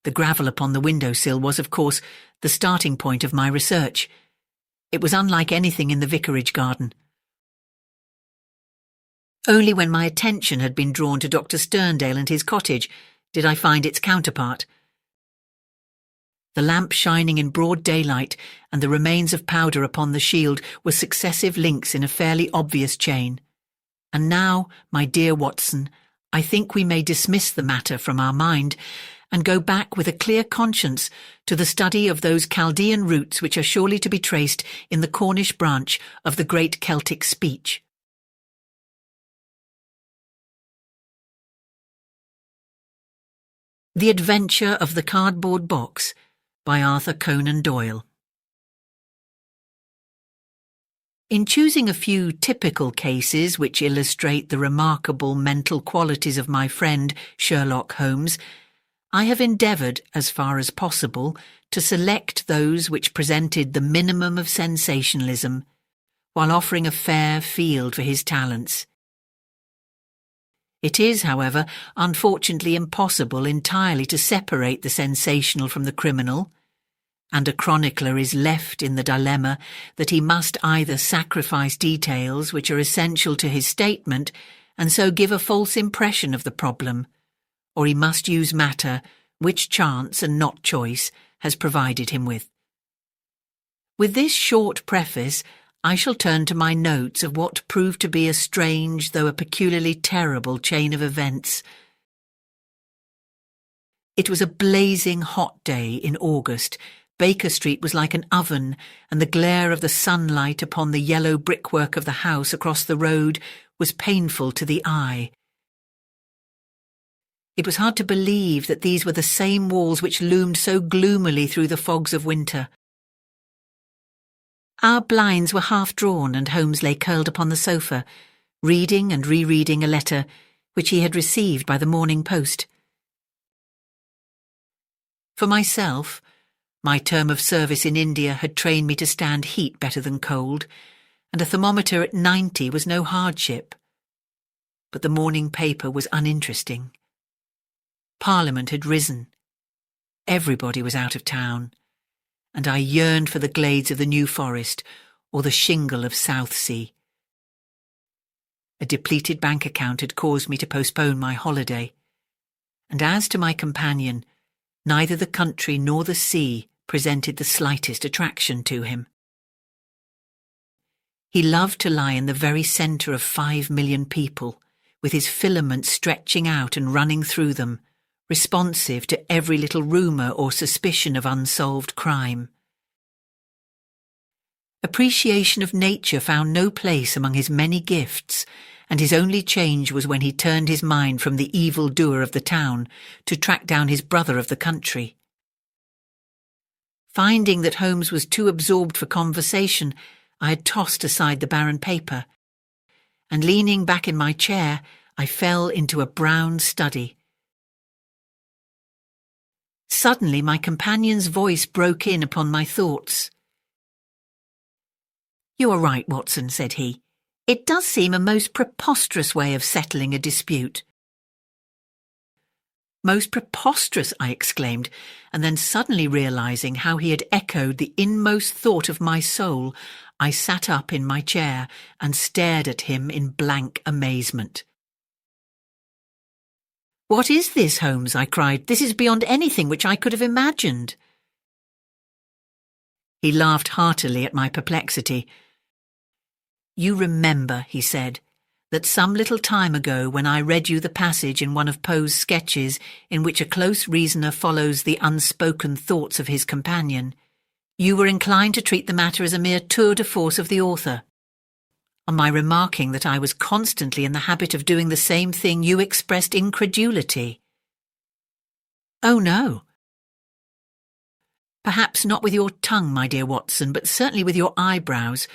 The gravel upon the window-sill was, of course, the starting point of my research. It was unlike anything in the vicarage garden. Only when my attention had been drawn to Dr. Sterndale and his cottage did I find its counterpart. The lamp shining in broad daylight and the remains of powder upon the shield were successive links in a fairly obvious chain. And now, my dear Watson, I think we may dismiss the matter from our mind and go back with a clear conscience to the study of those Chaldean roots which are surely to be traced in the Cornish branch of the great Celtic speech. The Adventure of the Cardboard Box by Arthur Conan Doyle. In choosing a few typical cases which illustrate the remarkable mental qualities of my friend Sherlock Holmes, I have endeavoured, as far as possible, to select those which presented the minimum of sensationalism, while offering a fair field for his talents. It is, however, unfortunately impossible entirely to separate the sensational from the criminal, and a chronicler is left in the dilemma that he must either sacrifice details which are essential to his statement and so give a false impression of the problem, or he must use matter which chance and not choice has provided him with. With this short preface, I shall turn to my notes of what proved to be a strange, though a peculiarly terrible chain of events. It was a blazing hot day in August. Baker Street was like an oven, and the glare of the sunlight upon the yellow brickwork of the house across the road was painful to the eye. It was hard to believe that these were the same walls which loomed so gloomily through the fogs of winter. Our blinds were half drawn, and Holmes lay curled upon the sofa, reading and rereading a letter which he had received by the morning post. For myself, my term of service in India had trained me to stand heat better than cold, and a thermometer at 90 was no hardship. But the morning paper was uninteresting. Parliament had risen. Everybody was out of town, and I yearned for the glades of the New Forest or the shingle of Southsea. A depleted bank account had caused me to postpone my holiday, and as to my companion, neither the country nor the sea presented the slightest attraction to him. He loved to lie in the very centre of 5 million people, with his filaments stretching out and running through them, responsive to every little rumour or suspicion of unsolved crime. Appreciation of nature found no place among his many gifts, and his only change was when he turned his mind from the evil doer of the town to track down his brother of the country. Finding that Holmes was too absorbed for conversation, I had tossed aside the barren paper, and leaning back in my chair, I fell into a brown study. Suddenly my companion's voice broke in upon my thoughts. "You are right, Watson," said he. "It does seem a most preposterous way of settling a dispute." "Most preposterous," I exclaimed, and then suddenly realising how he had echoed the inmost thought of my soul, I sat up in my chair and stared at him in blank amazement. "What is this, Holmes?" I cried. "This is beyond anything which I could have imagined." He laughed heartily at my perplexity. "You remember," he said, "that some little time ago when I read you the passage in one of Poe's sketches in which a close reasoner follows the unspoken thoughts of his companion, you were inclined to treat the matter as a mere tour de force of the author. On my remarking that I was constantly in the habit of doing the same thing, you expressed incredulity." "Oh, no." "Perhaps not with your tongue, my dear Watson, but certainly with your eyebrows.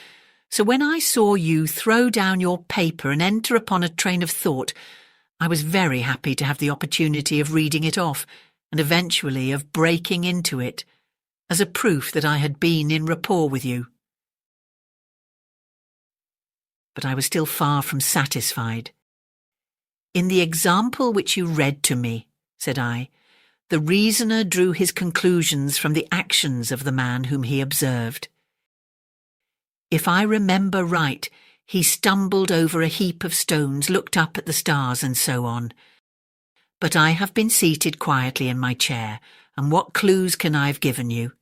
So when I saw you throw down your paper and enter upon a train of thought, I was very happy to have the opportunity of reading it off, and eventually of breaking into it, as a proof that I had been in rapport with you." But I was still far from satisfied. "In the example which you read to me," said I, "the reasoner drew his conclusions from the actions of the man whom he observed. If I remember right, he stumbled over a heap of stones, looked up at the stars, and so on. But I have been seated quietly in my chair, and what clues can I have given you?"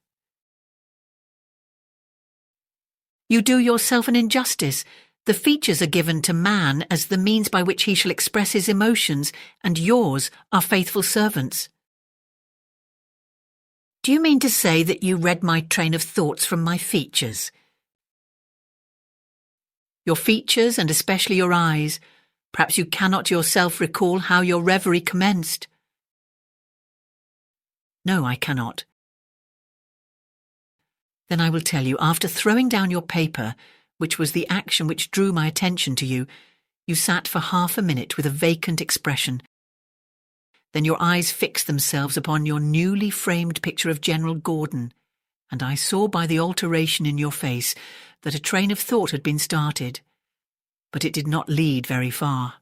"You do yourself an injustice. The features are given to man as the means by which he shall express his emotions, and yours are faithful servants." "Do you mean to say that you read my train of thoughts from my features?" "Your features, and especially your eyes. Perhaps you cannot yourself recall how your reverie commenced." "No, I cannot." "Then I will tell you. After throwing down your paper, which was the action which drew my attention to you, you sat for half a minute with a vacant expression. Then your eyes fixed themselves upon your newly framed picture of General Gordon, and I saw by the alteration in your face that a train of thought had been started, but it did not lead very far.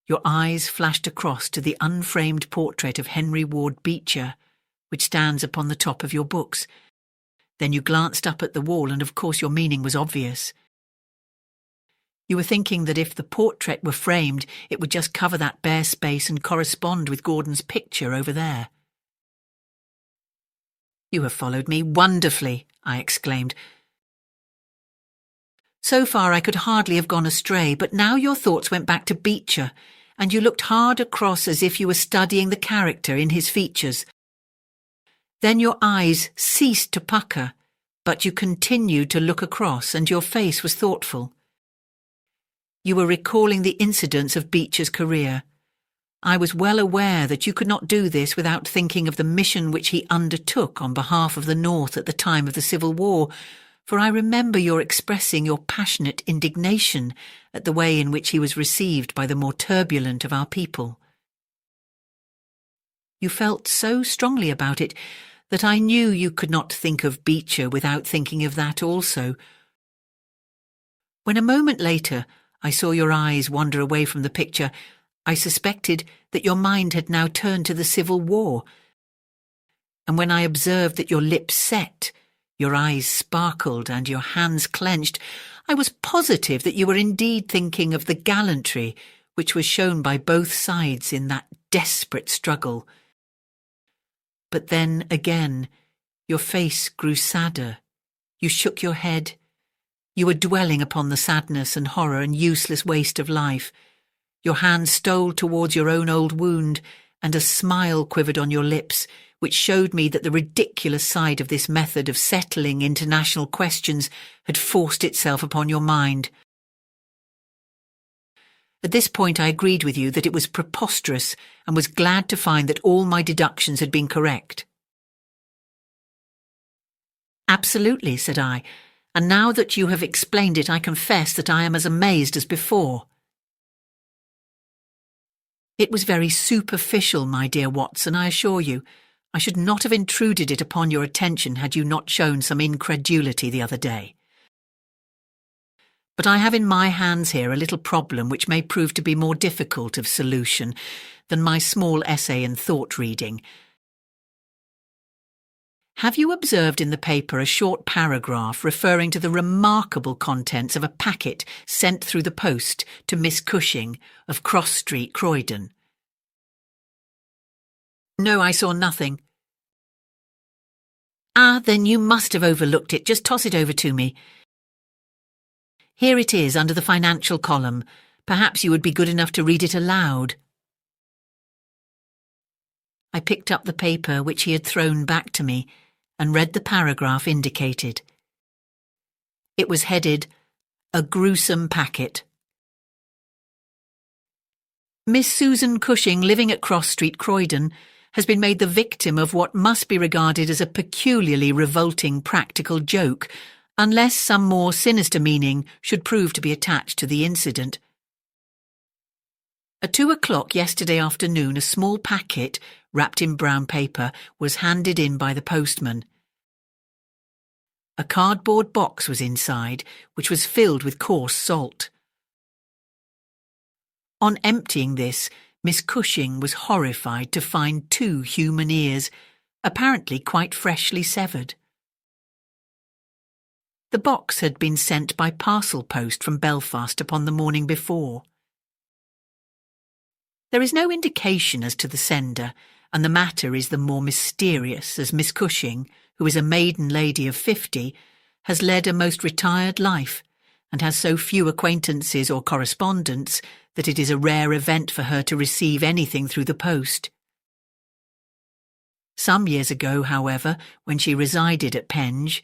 Your eyes flashed across to the unframed portrait of Henry Ward Beecher, which stands upon the top of your books. Then you glanced up at the wall, and of course your meaning was obvious. You were thinking that if the portrait were framed, it would just cover that bare space and correspond with Gordon's picture over there. "You have followed me wonderfully," I exclaimed. "So far I could hardly have gone astray, but now your thoughts went back to Beecher, and you looked hard across as if you were studying the character in his features. Then your eyes ceased to pucker, but you continued to look across, and your face was thoughtful. You were recalling the incidents of Beecher's career. I was well aware that you could not do this without thinking of the mission which he undertook on behalf of the North at the time of the Civil War, for I remember your expressing your passionate indignation at the way in which he was received by the more turbulent of our people. You felt so strongly about it that I knew you could not think of Beecher without thinking of that also. When a moment later I saw your eyes wander away from the picture, I suspected that your mind had now turned to the Civil War, and when I observed that your lips set, your eyes sparkled and your hands clenched, I was positive that you were indeed thinking of the gallantry which was shown by both sides in that desperate struggle. But then again, your face grew sadder. You shook your head. You were dwelling upon the sadness and horror and useless waste of life. Your hand stole towards your own old wound, and a smile quivered on your lips, which showed me that the ridiculous side of this method of settling international questions had forced itself upon your mind. At this point I agreed with you that it was preposterous, and was glad to find that all my deductions had been correct. "Absolutely," said I, "and now that you have explained it, I confess that I am as amazed as before." "It was very superficial, my dear Watson, I assure you. I should not have intruded it upon your attention had you not shown some incredulity the other day. But I have in my hands here a little problem which may prove to be more difficult of solution than my small essay in thought reading. Have you observed in the paper a short paragraph referring to the remarkable contents of a packet sent through the post to Miss Cushing of Cross Street, Croydon?" "No, I saw nothing." "Ah, then you must have overlooked it. Just toss it over to me. Here it is under the financial column. Perhaps you would be good enough to read it aloud." I picked up the paper which he had thrown back to me and read the paragraph indicated. It was headed, "A Gruesome Packet." "Miss Susan Cushing, living at Cross Street, Croydon, has been made the victim of what must be regarded as a peculiarly revolting practical joke, unless some more sinister meaning should prove to be attached to the incident. At 2:00 yesterday afternoon, a small packet, wrapped in brown paper, was handed in by the postman. A cardboard box was inside, which was filled with coarse salt. On emptying this, Miss Cushing was horrified to find 2 human ears, apparently quite freshly severed. The box had been sent by parcel post from Belfast upon the morning before. There is no indication as to the sender, and the matter is the more mysterious as Miss Cushing, who is a maiden lady of 50, has led a most retired life, and has so few acquaintances or correspondents that it is a rare event for her to receive anything through the post. Some years ago, however, when she resided at Penge,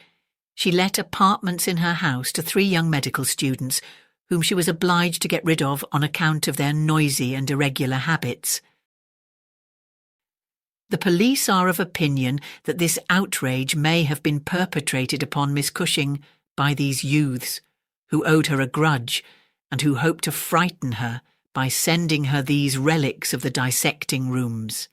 she let apartments in her house to 3 young medical students, whom she was obliged to get rid of on account of their noisy and irregular habits. The police are of opinion that this outrage may have been perpetrated upon Miss Cushing by these youths, who owed her a grudge and who hoped to frighten her by sending her these relics of the dissecting rooms.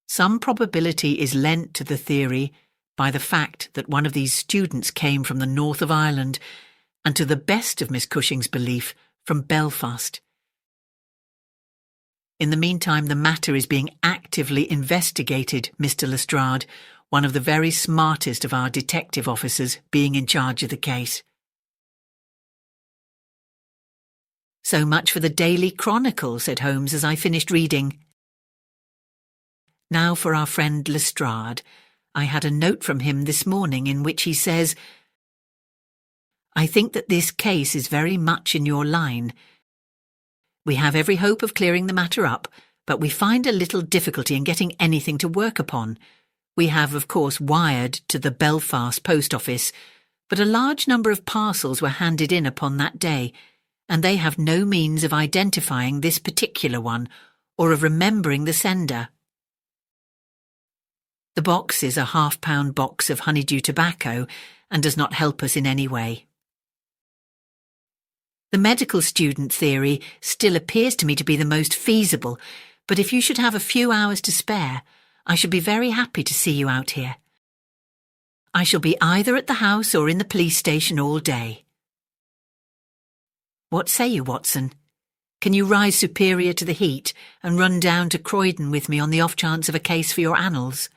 Some probability is lent to the theory by the fact that one of these students came from the north of Ireland, and to the best of Miss Cushing's belief, from Belfast. In the meantime, the matter is being actively investigated, Mr. Lestrade, one of the very smartest of our detective officers, being in charge of the case. "So much for the Daily Chronicle," said Holmes as I finished reading. "Now for our friend Lestrade. I had a note from him this morning in which he says, 'I think that this case is very much in your line. We have every hope of clearing the matter up, but we find a little difficulty in getting anything to work upon. We have, of course, wired to the Belfast post office, but a large number of parcels were handed in upon that day, and they have no means of identifying this particular one or of remembering the sender. The box is a half-pound box of honeydew tobacco and does not help us in any way. The medical student theory still appears to me to be the most feasible, but if you should have a few hours to spare, I should be very happy to see you out here. I shall be either at the house or in the police station all day. What say you, Watson? Can you rise superior to the heat and run down to Croydon with me on the off chance of a case for your annals?"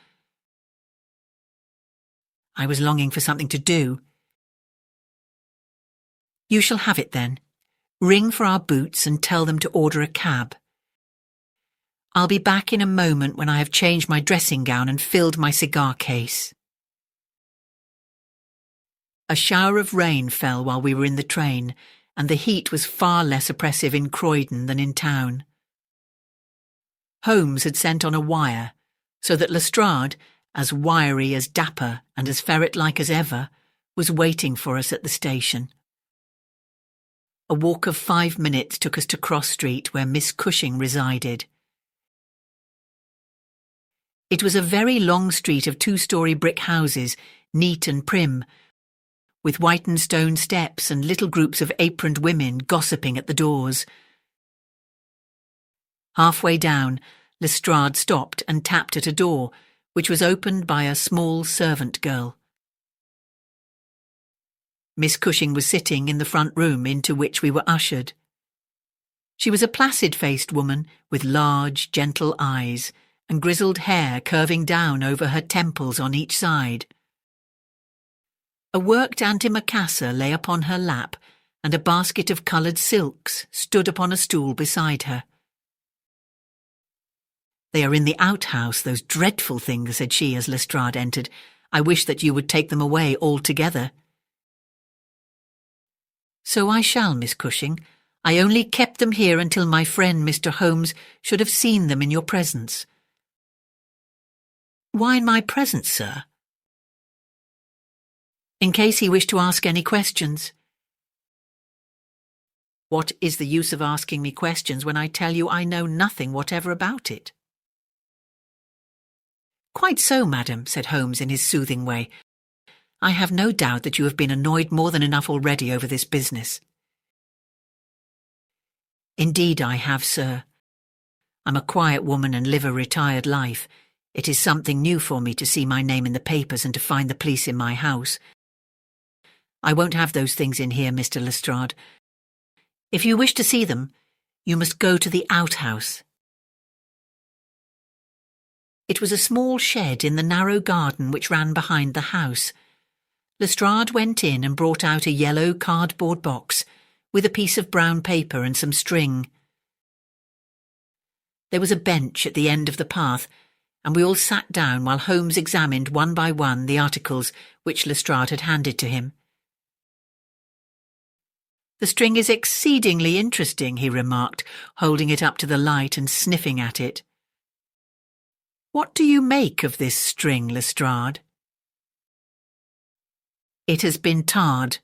I was longing for something to do. "You shall have it then. Ring for our boots and tell them to order a cab. I'll be back in a moment when I have changed my dressing gown and filled my cigar case." A shower of rain fell while we were in the train, and the heat was far less oppressive in Croydon than in town. Holmes had sent on a wire, so that Lestrade, as wiry, as dapper, and as ferret-like as ever, was waiting for us at the station. A walk of 5 minutes took us to Cross Street, where Miss Cushing resided. It was a very long street of 2-story brick houses, neat and prim, with whitened stone steps and little groups of aproned women gossiping at the doors. Halfway down, Lestrade stopped and tapped at a door, which was opened by a small servant girl. Miss Cushing was sitting in the front room into which we were ushered. She was a placid-faced woman with large, gentle eyes and grizzled hair curving down over her temples on each side. A worked antimacassar lay upon her lap, and a basket of coloured silks stood upon a stool beside her. "They are in the outhouse, those dreadful things," said she as Lestrade entered. "I wish that you would take them away altogether." "So I shall, Miss Cushing. I only kept them here until my friend Mr. Holmes should have seen them in your presence." "Why in my presence, sir?" "In case he wished to ask any questions." "What is the use of asking me questions when I tell you I know nothing whatever about it?" "Quite so, madam," said Holmes in his soothing way. "I have no doubt that you have been annoyed more than enough already over this business." "Indeed I have, sir. I'm a quiet woman and live a retired life. It is something new for me to see my name in the papers and to find the police in my house. I won't have those things in here, Mr. Lestrade. If you wish to see them, you must go to the outhouse." It was a small shed in the narrow garden which ran behind the house. Lestrade went in and brought out a yellow cardboard box with a piece of brown paper and some string. There was a bench at the end of the path, and we all sat down while Holmes examined one by one the articles which Lestrade had handed to him. "The string is exceedingly interesting," he remarked, holding it up to the light and sniffing at it. "What do you make of this string, Lestrade?" "It has been tarred."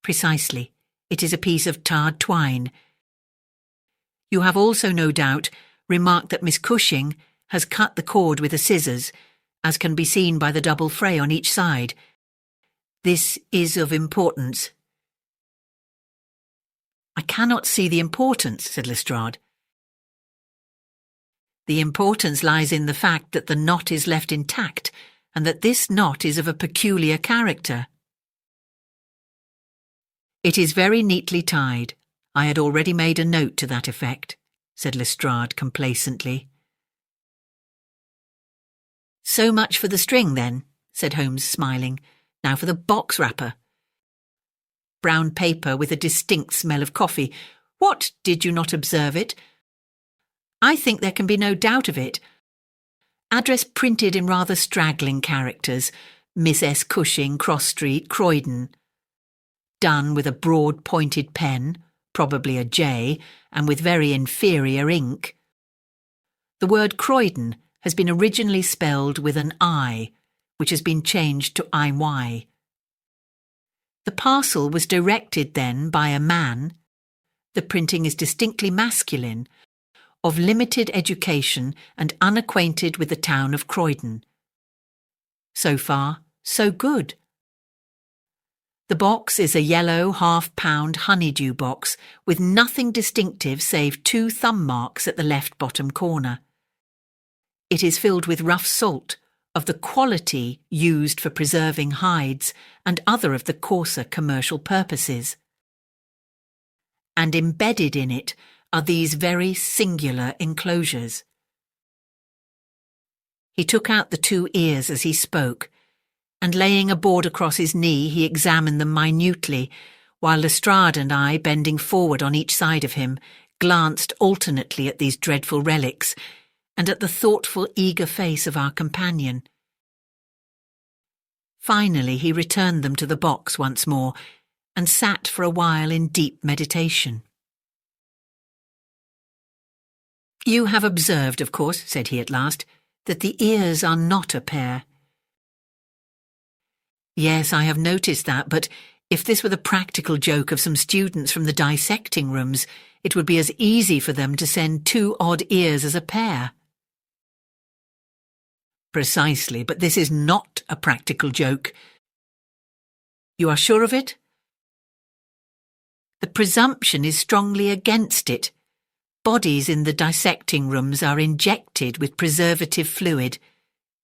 "Precisely. It is a piece of tarred twine. You have also, no doubt, remarked that Miss Cushing has cut the cord with the scissors, as can be seen by the double fray on each side. This is of importance." "I cannot see the importance," said Lestrade. "The importance lies in the fact that the knot is left intact, and that this knot is of a peculiar character." "It is very neatly tied. I had already made a note to that effect," said Lestrade complacently. "So much for the string, then," said Holmes, smiling. "Now for the box wrapper. Brown paper with a distinct smell of coffee. What, did you not observe it? I think there can be no doubt of it. Address printed in rather straggling characters. Miss S. Cushing, Cross Street, Croydon. Done with a broad pointed pen, probably a J, and with very inferior ink. The word Croydon has been originally spelled with an I, which has been changed to IY. The parcel was directed then by a man, the printing is distinctly masculine, of limited education and unacquainted with the town of Croydon. So far, so good. The box is a yellow half-pound honeydew box with nothing distinctive save 2 thumb marks at the left bottom corner. It is filled with rough salt, of the quality used for preserving hides and other of the coarser commercial purposes. And embedded in it are these very singular enclosures. He took out the 2 ears as he spoke, and laying a board across his knee, he examined them minutely, while Lestrade and I, bending forward on each side of him, glanced alternately at these dreadful relics, and at the thoughtful, eager face of our companion. Finally he returned them to the box once more, and sat for a while in deep meditation. "You have observed, of course," said he at last, "that the ears are not a pair." "Yes, I have noticed that, but if this were the practical joke of some students from the dissecting rooms, it would be as easy for them to send 2 odd ears as a pair." "Precisely, but this is not a practical joke." "You are sure of it?" "The presumption is strongly against it. Bodies in the dissecting rooms are injected with preservative fluid.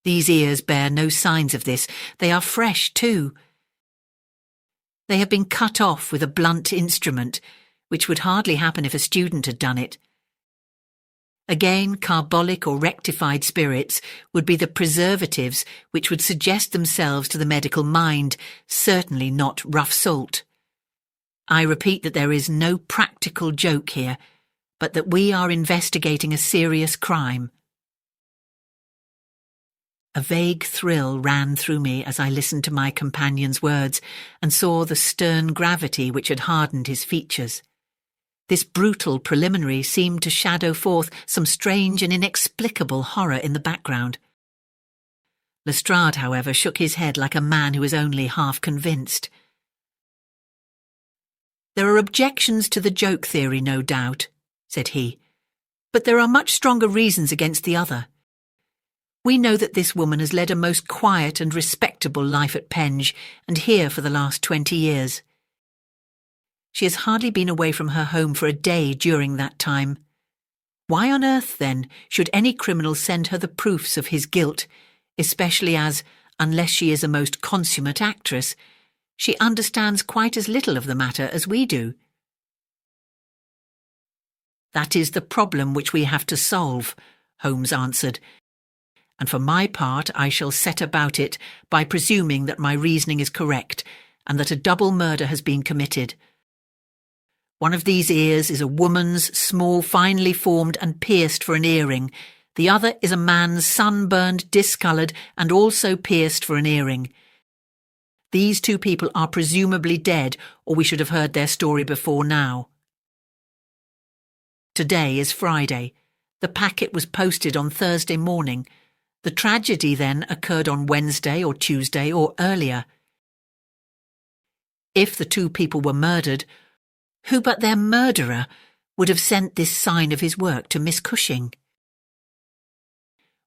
These ears bear no signs of this. They are fresh, too. They have been cut off with a blunt instrument, which would hardly happen if a student had done it. Again, carbolic or rectified spirits would be the preservatives which would suggest themselves to the medical mind, certainly not rough salt. I repeat that there is no practical joke here, but that we are investigating a serious crime." A vague thrill ran through me as I listened to my companion's words and saw the stern gravity which had hardened his features. This brutal preliminary seemed to shadow forth some strange and inexplicable horror in the background. Lestrade, however, shook his head like a man who is only half convinced. "There are objections to the joke theory, no doubt," said he, "but there are much stronger reasons against the other. We know that this woman has led a most quiet and respectable life at Penge, and here for the last 20 years. She has hardly been away from her home for a day during that time. Why on earth, then, should any criminal send her the proofs of his guilt, especially as, unless she is a most consummate actress, she understands quite as little of the matter as we do?" "That is the problem which we have to solve," Holmes answered, "and for my part I shall set about it by presuming that my reasoning is correct and that a double murder has been committed. One of these ears is a woman's, small, finely formed and pierced for an earring. The other is a man's, sunburned, discoloured and also pierced for an earring. These 2 people are presumably dead, or we should have heard their story before now. Today is Friday. The packet was posted on Thursday morning. The tragedy then occurred on Wednesday or Tuesday or earlier. If the 2 people were murdered, who but their murderer would have sent this sign of his work to Miss Cushing?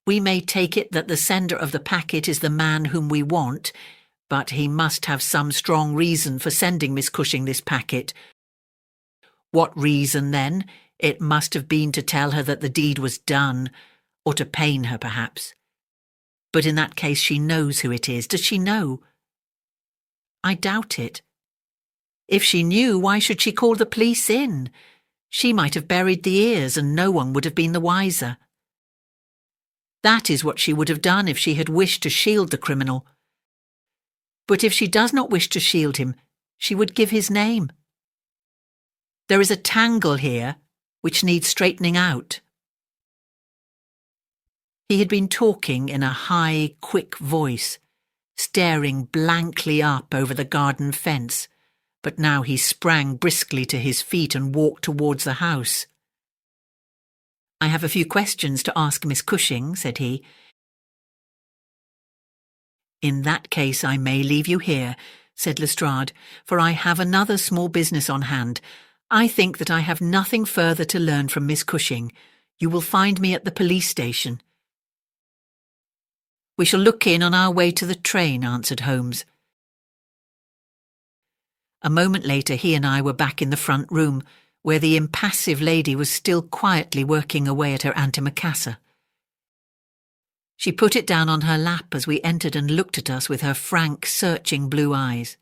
We may take it that the sender of the packet is the man whom we want, but he must have some strong reason for sending Miss Cushing this packet. What reason, then? It must have been to tell her that the deed was done, or to pain her, perhaps. But in that case she knows who it is. Does she know? I doubt it. If she knew, why should she call the police in? She might have buried the ears and no one would have been the wiser. That is what she would have done if she had wished to shield the criminal. But if she does not wish to shield him, she would give his name. There is a tangle here which needs straightening out. He had been talking in a high, quick voice, staring blankly up over the garden fence, but now he sprang briskly to his feet and walked towards the house. "I have a few questions to ask Miss Cushing," said he. "In that case I may leave you here," said Lestrade, "for I have another small business on hand. I think that I have nothing further to learn from Miss Cushing. You will find me at the police station." "We shall look in on our way to the train," answered Holmes. A moment later he and I were back in the front room, where the impassive lady was still quietly working away at her antimacassar. She put it down on her lap as we entered and looked at us with her frank, searching blue eyes.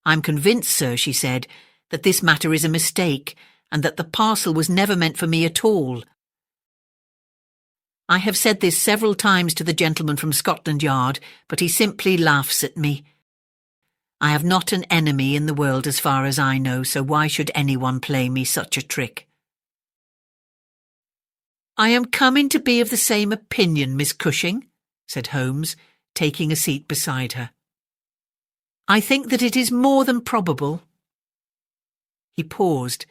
"I'm convinced, sir," she said, "that this matter is a mistake, and that the parcel was never meant for me at all. I have said this several times to the gentleman from Scotland Yard, but he simply laughs at me. I have not an enemy in the world as far as I know, so why should anyone play me such a trick?" "I am coming to be of the same opinion, Miss Cushing," said Holmes, taking a seat beside her. "I think that it is more than probable." He paused,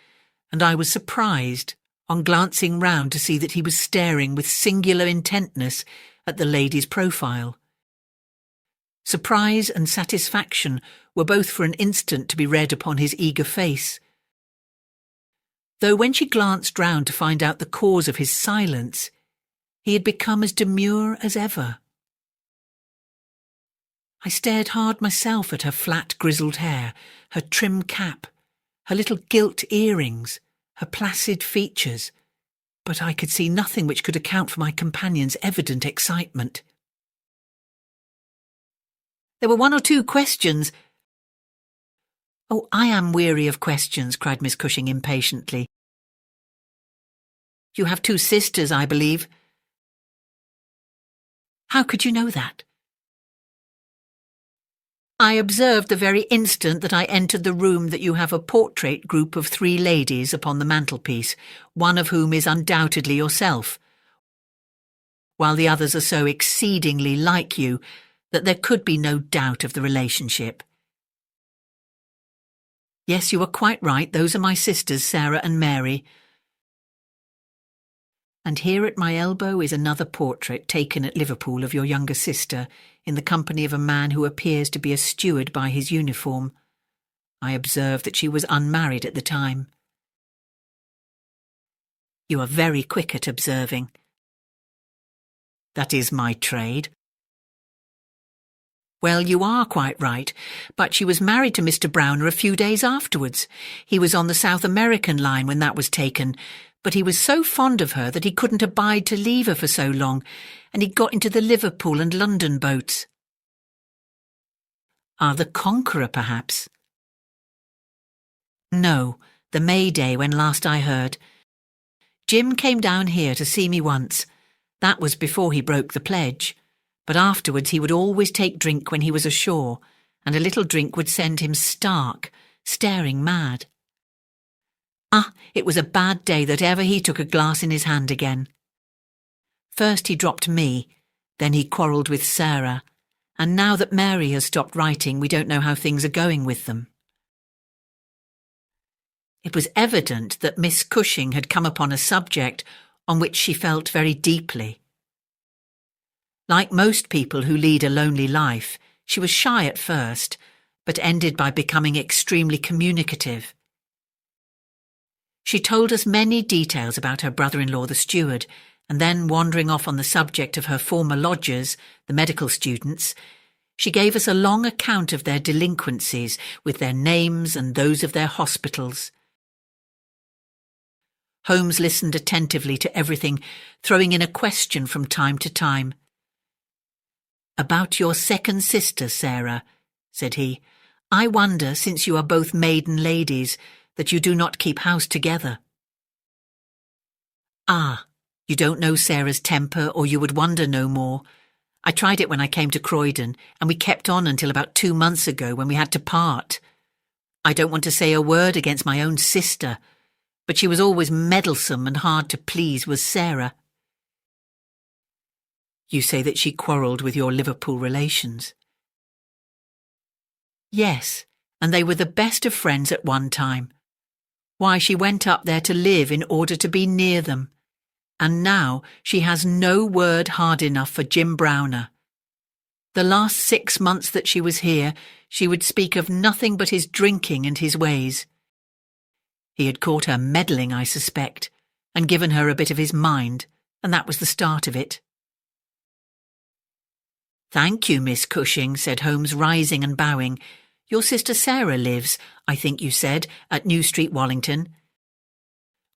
and I was surprised, on glancing round, to see that he was staring with singular intentness at the lady's profile. Surprise and satisfaction were both for an instant to be read upon his eager face, though when she glanced round to find out the cause of his silence, he had become as demure as ever. I stared hard myself at her flat grizzled hair, her trim cap, her little gilt earrings, her placid features, but I could see nothing which could account for my companion's evident excitement. "There were one or two questions—" "Oh, I am weary of questions," cried Miss Cushing impatiently. "You have two sisters, I believe." "How could you know that?" "I observed the very instant that I entered the room that you have a portrait group of 3 ladies upon the mantelpiece, one of whom is undoubtedly yourself, while the others are so exceedingly like you that there could be no doubt of the relationship." "Yes, you are quite right. Those are my sisters, Sarah and Mary. And here at my elbow is another portrait taken at Liverpool of your younger sister, in the company of a man who appears to be a steward by his uniform. I observed that she was unmarried at the time." "You are very quick at observing." "That is my trade." "Well, you are quite right, but she was married to Mr. Browner a few days afterwards. He was on the South American line when that was taken, but he was so fond of her that he couldn't abide to leave her for so long, and he got into the Liverpool and London boats." "Ah, the Conqueror, perhaps?" "No, the Mayday, when last I heard. Jim came down here to see me once. That was before he broke the pledge. But afterwards he would always take drink when he was ashore, and a little drink would send him stark, staring mad. Ah, it was a bad day that ever he took a glass in his hand again. First he dropped me, then he quarrelled with Sarah, and now that Mary has stopped writing, we don't know how things are going with them." It was evident that Miss Cushing had come upon a subject on which she felt very deeply. Like most people who lead a lonely life, she was shy at first, but ended by becoming extremely communicative. She told us many details about her brother-in-law, the steward, and then, wandering off on the subject of her former lodgers, the medical students, she gave us a long account of their delinquencies, with their names and those of their hospitals. Holmes listened attentively to everything, throwing in a question from time to time. "About your second sister, Sarah," said he. "I wonder, since you are both maiden ladies, that you do not keep house together." "Ah, you don't know Sarah's temper, or you would wonder no more. I tried it when I came to Croydon, and we kept on until about 2 months ago when we had to part. I don't want to say a word against my own sister, but she was always meddlesome and hard to please, was Sarah." "You say that she quarrelled with your Liverpool relations?" "Yes, and they were the best of friends at one time. Why, she went up there to live in order to be near them. And now she has no word hard enough for Jim Browner. The last 6 months that she was here, she would speak of nothing but his drinking and his ways. He had caught her meddling, I suspect, and given her a bit of his mind, and that was the start of it." "Thank you, Miss Cushing," said Holmes, rising and bowing. "Your sister Sarah lives, I think you said, at New Street, Wallington.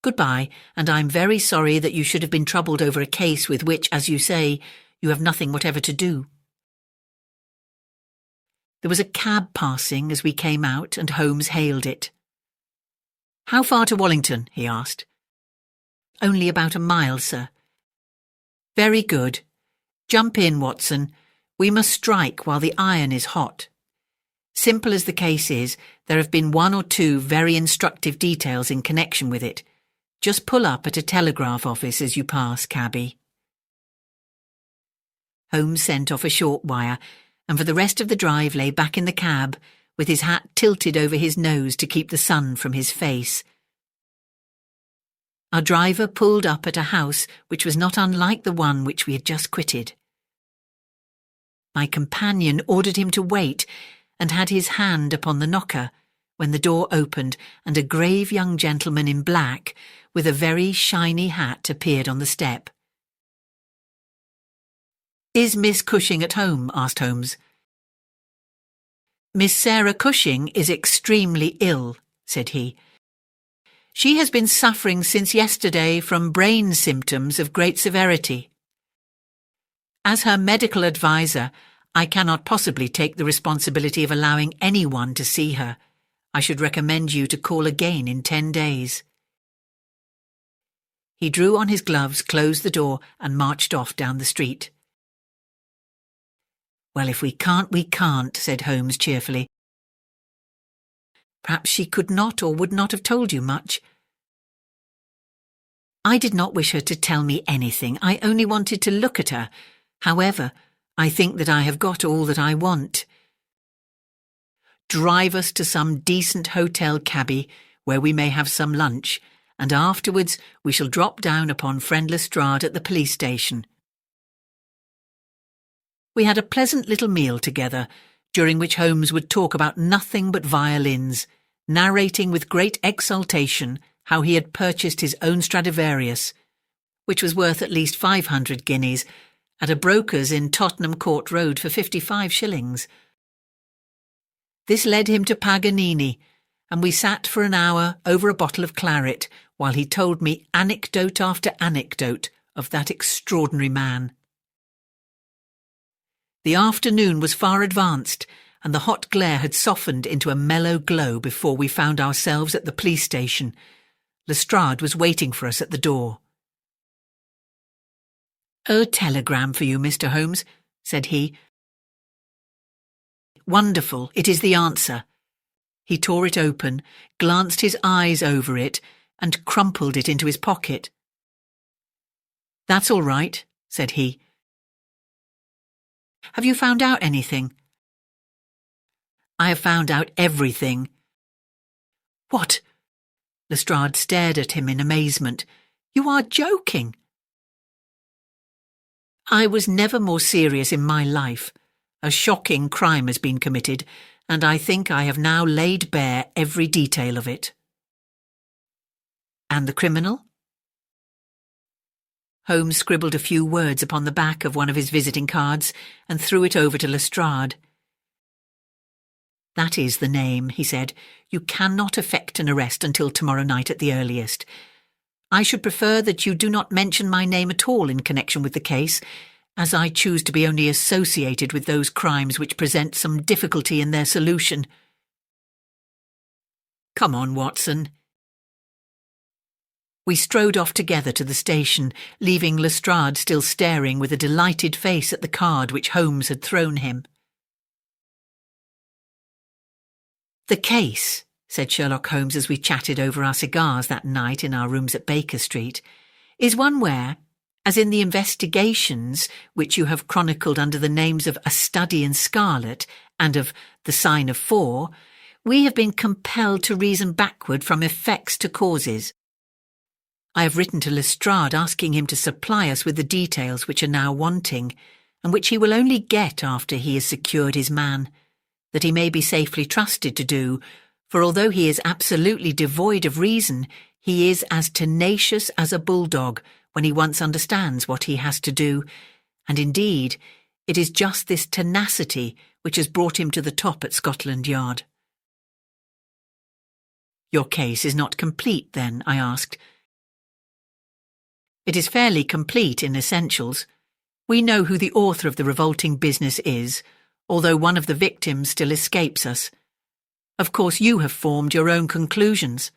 Goodbye, and I'm very sorry that you should have been troubled over a case with which, as you say, you have nothing whatever to do." There was a cab passing as we came out, and Holmes hailed it. "How far to Wallington?" he asked. "Only about a mile, sir." "Very good. Jump in, Watson. We must strike while the iron is hot. Simple as the case is, there have been 1 or 2 very instructive details in connection with it. Just pull up at a telegraph office as you pass, cabby." Holmes sent off a short wire, and for the rest of the drive lay back in the cab, with his hat tilted over his nose to keep the sun from his face. Our driver pulled up at a house which was not unlike the one which we had just quitted. My companion ordered him to wait, and had his hand upon the knocker, when the door opened and a grave young gentleman in black, with a very shiny hat, appeared on the step. "Is Miss Cushing at home?" asked Holmes. "Miss Sarah Cushing is extremely ill," said he. "She has been suffering since yesterday from brain symptoms of great severity. As her medical adviser, I cannot possibly take the responsibility of allowing anyone to see her. I should recommend you to call again in 10 days. He drew on his gloves, closed the door, and marched off down the street. "Well, if we can't, we can't," said Holmes cheerfully. "Perhaps she could not or would not have told you much." "I did not wish her to tell me anything. I only wanted to look at her. However, I think that I have got all that I want. Drive us to some decent hotel, cabby, where we may have some lunch, and afterwards we shall drop down upon Friend Lestrade at the police station." We had a pleasant little meal together, during which Holmes would talk about nothing but violins, narrating with great exultation how he had purchased his own Stradivarius, which was worth at least 500 guineas, at a broker's in Tottenham Court Road for 55 shillings. This led him to Paganini, and we sat for an hour over a bottle of claret while he told me anecdote after anecdote of that extraordinary man. The afternoon was far advanced, and the hot glare had softened into a mellow glow before we found ourselves at the police station. Lestrade was waiting for us at the door. "A telegram for you, Mr. Holmes," said he. "Wonderful, it is the answer." He tore it open, glanced his eyes over it, and crumpled it into his pocket. "That's all right," said he. "Have you found out anything?" "I have found out everything." "What?" Lestrade stared at him in amazement. "You are joking." "I was never more serious in my life. A shocking crime has been committed, and I think I have now laid bare every detail of it." "And the criminal?" Holmes scribbled a few words upon the back of one of his visiting cards and threw it over to Lestrade. "That is the name," he said. "You cannot effect an arrest until tomorrow night at the earliest. I should prefer that you do not mention my name at all in connection with the case, as I choose to be only associated with those crimes which present some difficulty in their solution. Come on, Watson. We strode off together to the station, leaving Lestrade still staring with a delighted face at the card which Holmes had thrown him. "The case," said Sherlock Holmes as we chatted over our cigars that night in our rooms at Baker Street, "is one where, as in the investigations which you have chronicled under the names of A Study in Scarlet and of The Sign of Four, we have been compelled to reason backward from effects to causes. I have written to Lestrade asking him to supply us with the details which are now wanting, and which he will only get after he has secured his man, that he may be safely trusted to do, for although he is absolutely devoid of reason, he is as tenacious as a bulldog when he once understands what he has to do, and indeed, it is just this tenacity which has brought him to the top at Scotland Yard." "Your case is not complete, then?" I asked. "It is fairly complete in essentials. We know who the author of the revolting business is, although one of the victims still escapes us. Of course, you have formed your own conclusions.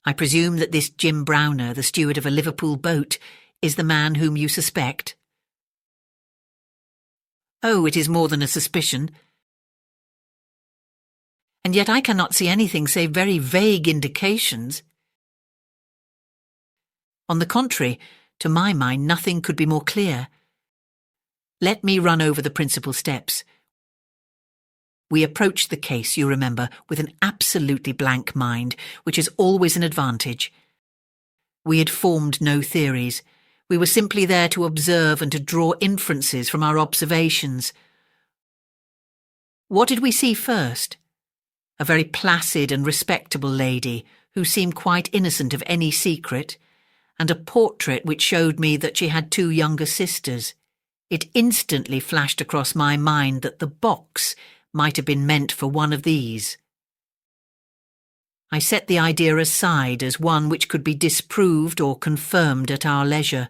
I presume that this Jim Browner, the steward of a Liverpool boat, is the man whom you suspect?" "Oh, it is more than a suspicion. And yet I cannot see anything save very vague indications. On the contrary, to my mind, nothing could be more clear. Let me run over the principal steps. We approached the case, you remember, with an absolutely blank mind, which is always an advantage. We had formed no theories. We were simply there to observe and to draw inferences from our observations. What did we see first? A very placid and respectable lady, who seemed quite innocent of any secret, and a portrait which showed me that she had 2 younger sisters. It instantly flashed across my mind that the box might have been meant for one of these. I set the idea aside as one which could be disproved or confirmed at our leisure.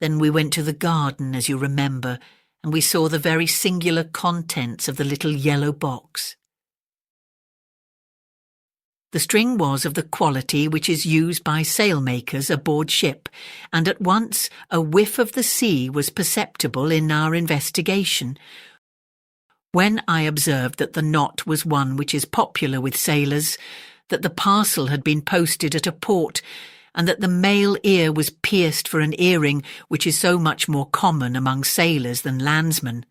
Then we went to the garden, as you remember, and we saw the very singular contents of the little yellow box. The string was of the quality which is used by sailmakers aboard ship, and at once a whiff of the sea was perceptible in our investigation, when I observed that the knot was one which is popular with sailors, that the parcel had been posted at a port, and that the male ear was pierced for an earring which is so much more common among sailors than landsmen.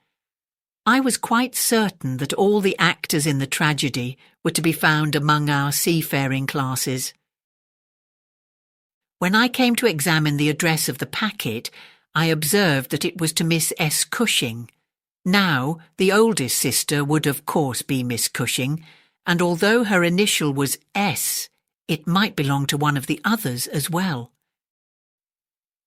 I was quite certain that all the actors in the tragedy were to be found among our seafaring classes. When I came to examine the address of the packet, I observed that it was to Miss S. Cushing. Now, the oldest sister would of course be Miss Cushing, and although her initial was S, it might belong to one of the others as well.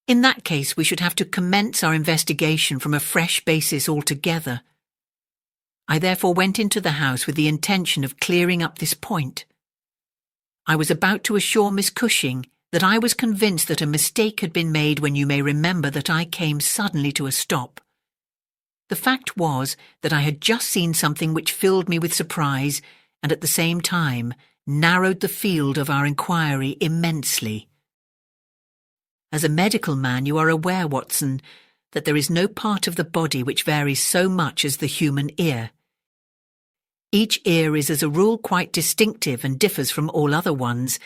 In that case, we should have to commence our investigation from a fresh basis altogether. I therefore went into the house with the intention of clearing up this point. I was about to assure Miss Cushing that I was convinced that a mistake had been made when you may remember that I came suddenly to a stop. The fact was that I had just seen something which filled me with surprise and at the same time narrowed the field of our inquiry immensely. As a medical man, you are aware, Watson, that there is no part of the body which varies so much as the human ear. Each ear is as a rule quite distinctive and differs from all other ones.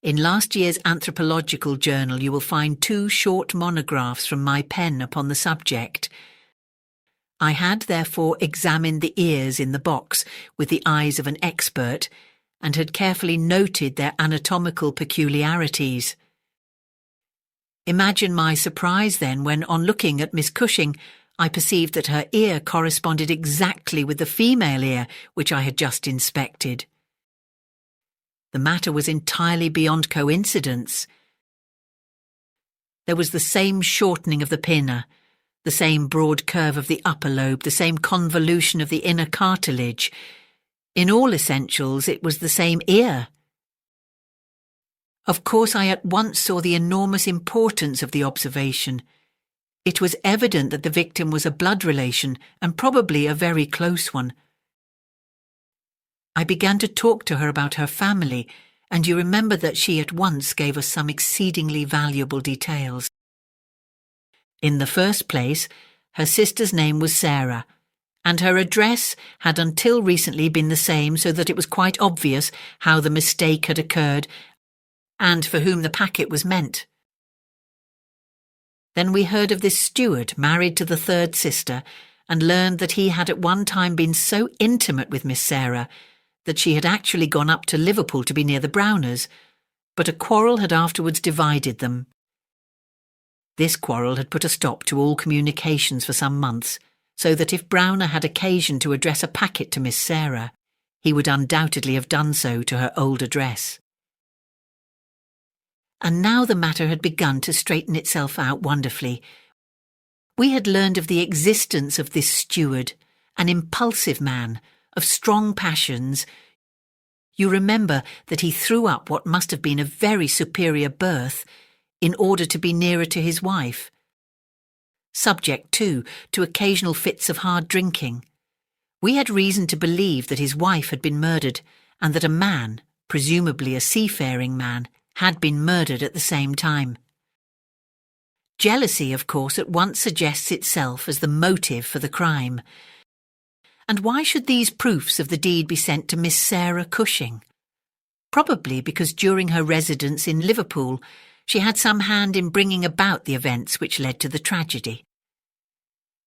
In last year's anthropological journal you will find 2 short monographs from my pen upon the subject. I had therefore examined the ears in the box with the eyes of an expert, and had carefully noted their anatomical peculiarities. Imagine my surprise then when, on looking at Miss Cushing, I perceived that her ear corresponded exactly with the female ear which I had just inspected. The matter was entirely beyond coincidence. There was the same shortening of the pinna, the same broad curve of the upper lobe, the same convolution of the inner cartilage. In all essentials, it was the same ear. Of course, I at once saw the enormous importance of the observation. It was evident that the victim was a blood relation, and probably a very close one. I began to talk to her about her family, and you remember that she at once gave us some exceedingly valuable details. In the first place, her sister's name was Sarah, and her address had until recently been the same, so that it was quite obvious how the mistake had occurred and for whom the packet was meant. Then we heard of this steward married to the third sister, and learned that he had at one time been so intimate with Miss Sarah that she had actually gone up to Liverpool to be near the Browners, but a quarrel had afterwards divided them. This quarrel had put a stop to all communications for some months, so that if Browner had occasion to address a packet to Miss Sarah, he would undoubtedly have done so to her old address. And now the matter had begun to straighten itself out wonderfully. We had learned of the existence of this steward, an impulsive man, of strong passions. You remember that he threw up what must have been a very superior berth in order to be nearer to his wife. Subject, too, to occasional fits of hard drinking. We had reason to believe that his wife had been murdered, and that a man, presumably a seafaring man, had been murdered at the same time. Jealousy, of course, at once suggests itself as the motive for the crime. And why should these proofs of the deed be sent to Miss Sarah Cushing? Probably because during her residence in Liverpool, she had some hand in bringing about the events which led to the tragedy.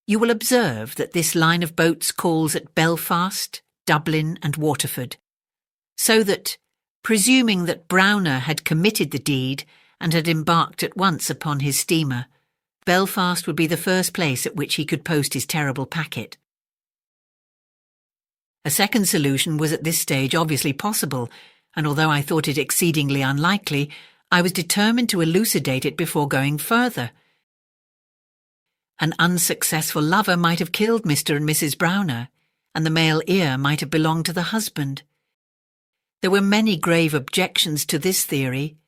You will observe that this line of boats calls at Belfast, Dublin and Waterford, so that, presuming that Browner had committed the deed and had embarked at once upon his steamer, Belfast would be the first place at which he could post his terrible packet. A second solution was at this stage obviously possible, and although I thought it exceedingly unlikely, I was determined to elucidate it before going further. An unsuccessful lover might have killed Mr. and Mrs. Browner, and the male heir might have belonged to the husband. There were many grave objections to this theory,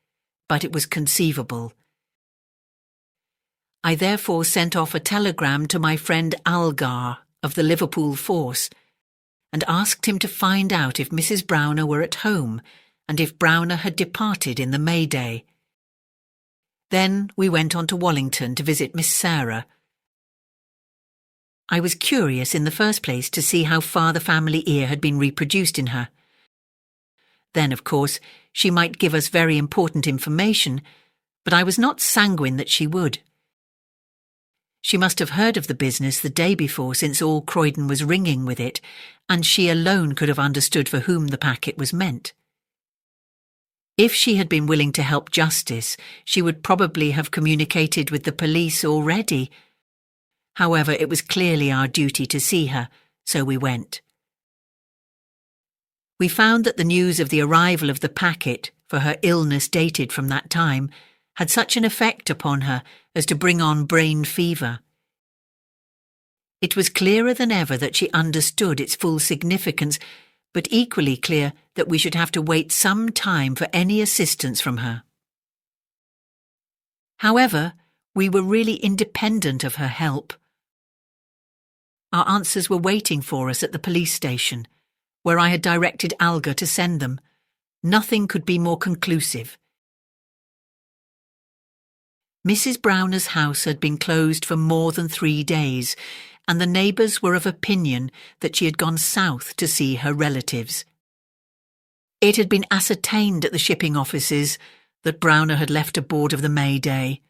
but it was conceivable. I therefore sent off a telegram to my friend Algar of the Liverpool force, and asked him to find out if Mrs. Browner were at home, and if Browner had departed in the May Day. Then we went on to Wallington to visit Miss Sarah. I was curious in the first place to see how far the family ear had been reproduced in her. Then, of course, she might give us very important information, but I was not sanguine that she would. She must have heard of the business the day before, since all Croydon was ringing with it, and she alone could have understood for whom the packet was meant. If she had been willing to help justice, she would probably have communicated with the police already. However, it was clearly our duty to see her, so we went. We found that the news of the arrival of the packet, for her illness dated from that time, had such an effect upon her as to bring on brain fever. It was clearer than ever that she understood its full significance, but equally clear that we should have to wait some time for any assistance from her. However, we were really independent of her help. Our answers were waiting for us at the police station, where I had directed Algar to send them. Nothing could be more conclusive. Mrs. Browner's house had been closed for more than 3 days, and the neighbours were of opinion that she had gone south to see her relatives. It had been ascertained at the shipping offices that Browner had left aboard of the May Day,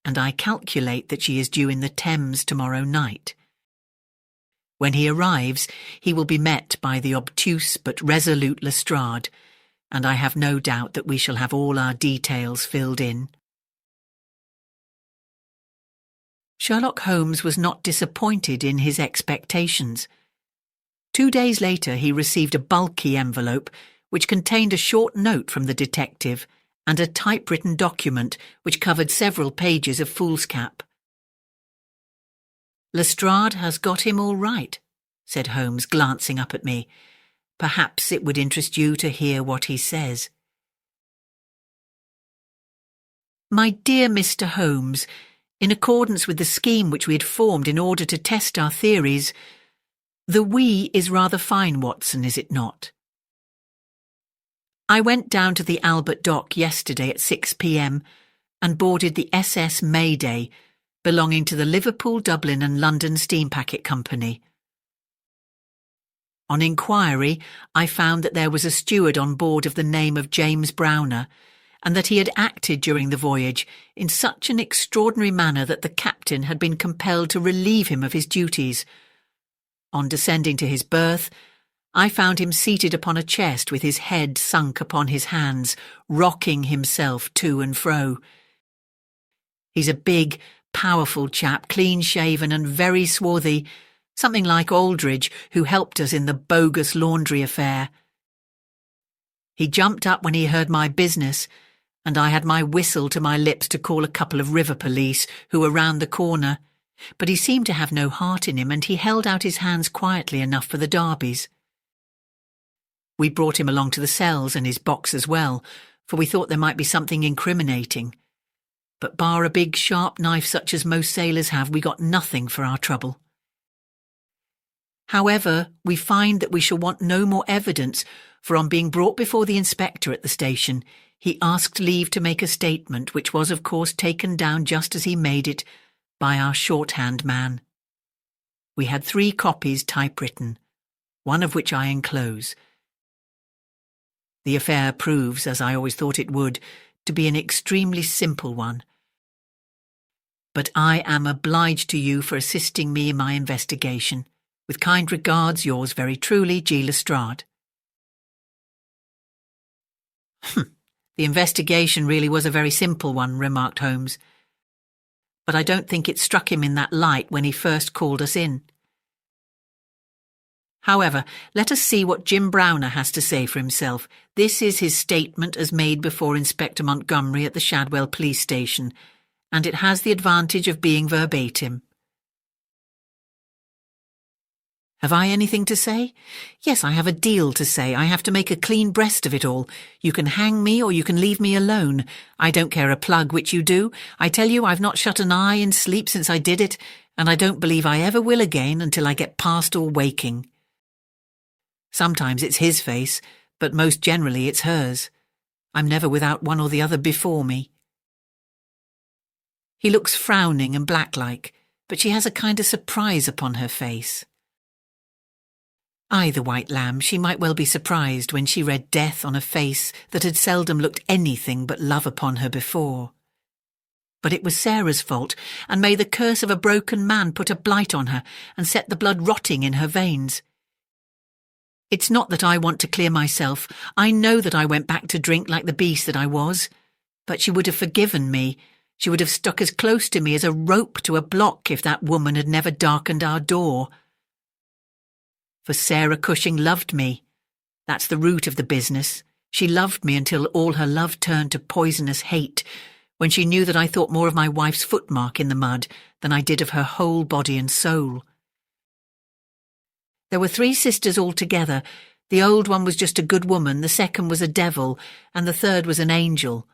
and I calculate that she is due in the Thames tomorrow night. When he arrives, he will be met by the obtuse but resolute Lestrade, and I have no doubt that we shall have all our details filled in. Sherlock Holmes was not disappointed in his expectations. 2 days later he received a bulky envelope which contained a short note from the detective and a typewritten document which covered several pages of foolscap. "Lestrade has got him all right," said Holmes, glancing up at me. "Perhaps it would interest you to hear what he says." My dear Mr. Holmes, in accordance with the scheme which we had formed in order to test our theories, the we is rather fine, Watson, is it not? I went down to the Albert Dock yesterday at 6 p.m. and boarded the SS Mayday, belonging to the Liverpool, Dublin and London Steam Packet Company. On inquiry, I found that there was a steward on board of the name of James Browner, and that he had acted during the voyage in such an extraordinary manner that the captain had been compelled to relieve him of his duties. On descending to his berth, I found him seated upon a chest with his head sunk upon his hands, rocking himself to and fro. He's a big, powerful chap, clean-shaven and very swarthy, something like Aldridge, who helped us in the bogus laundry affair. He jumped up when he heard my business, and I had my whistle to my lips to call a couple of river police who were round the corner, but he seemed to have no heart in him, and he held out his hands quietly enough for the darbies. We brought him along to the cells and his box as well, for we thought there might be something incriminating. But bar a big sharp knife such as most sailors have, we got nothing for our trouble. However, we find that we shall want no more evidence, for on being brought before the inspector at the station, he asked leave to make a statement, which was of course taken down just as he made it by our shorthand man. We had 3 copies typewritten, one of which I enclose. The affair proves, as I always thought it would, to be an extremely simple one. But I am obliged to you for assisting me in my investigation. With kind regards, yours very truly, G. Lestrade. The investigation really was a very simple one, remarked Holmes. But I don't think it struck him in that light when he first called us in. However, let us see what Jim Browner has to say for himself. This is his statement as made before Inspector Montgomery at the Shadwell police station, and it has the advantage of being verbatim. Have I anything to say? Yes, I have a deal to say. I have to make a clean breast of it all. You can hang me or you can leave me alone. I don't care a plug which you do. I tell you I've not shut an eye in sleep since I did it, and I don't believe I ever will again until I get past all waking. Sometimes it's his face, but most generally it's hers. I'm never without one or the other before me. He looks frowning and black-like, but she has a kind of surprise upon her face. Ay, the white lamb, she might well be surprised when she read death on a face that had seldom looked anything but love upon her before. But it was Sarah's fault, and may the curse of a broken man put a blight on her and set the blood rotting in her veins. It's not that I want to clear myself. I know that I went back to drink like the beast that I was. But she would have forgiven me. She would have stuck as close to me as a rope to a block if that woman had never darkened our door. For Sarah Cushing loved me. That's the root of the business. She loved me until all her love turned to poisonous hate, when she knew that I thought more of my wife's footmark in the mud than I did of her whole body and soul. There were 3 sisters altogether. The old one was just a good woman, the second was a devil, and the third was an angel.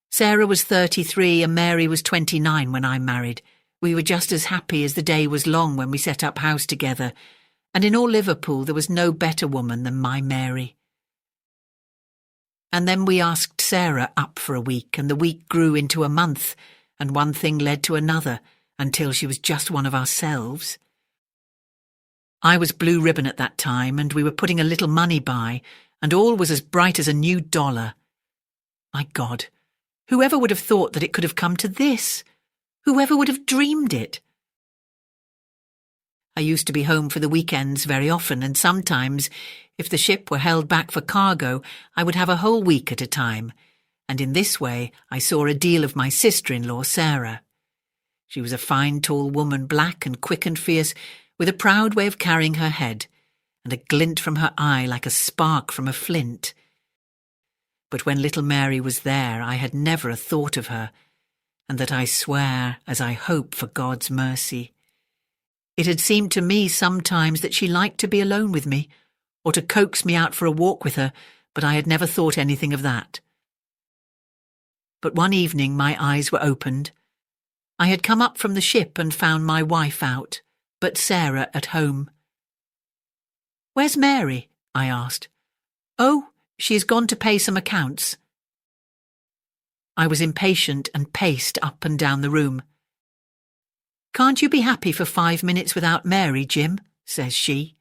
Sarah was 33 and Mary was 29 when I married. We were just as happy as the day was long when we set up house together, and in all Liverpool there was no better woman than my Mary. And then we asked Sarah up for a week, and the week grew into a month, and one thing led to another, until she was just one of ourselves. I was blue ribbon at that time, and we were putting a little money by, and all was as bright as a new dollar. My God, whoever would have thought that it could have come to this? Whoever would have dreamed it? I used to be home for the weekends very often, and sometimes, if the ship were held back for cargo, I would have a whole week at a time, and in this way I saw a deal of my sister-in-law, Sarah. She was a fine tall woman, black and quick and fierce, with a proud way of carrying her head, and a glint from her eye like a spark from a flint. But when little Mary was there, I had never a thought of her, and that I swear, as I hope for God's mercy. It had seemed to me sometimes that she liked to be alone with me, or to coax me out for a walk with her, but I had never thought anything of that. But one evening my eyes were opened. I had come up from the ship and found my wife out, but Sarah at home. "Where's Mary?" I asked. "Oh, she has gone to pay some accounts." I was impatient and paced up and down the room. "Can't you be happy for 5 minutes without Mary, Jim?" says she.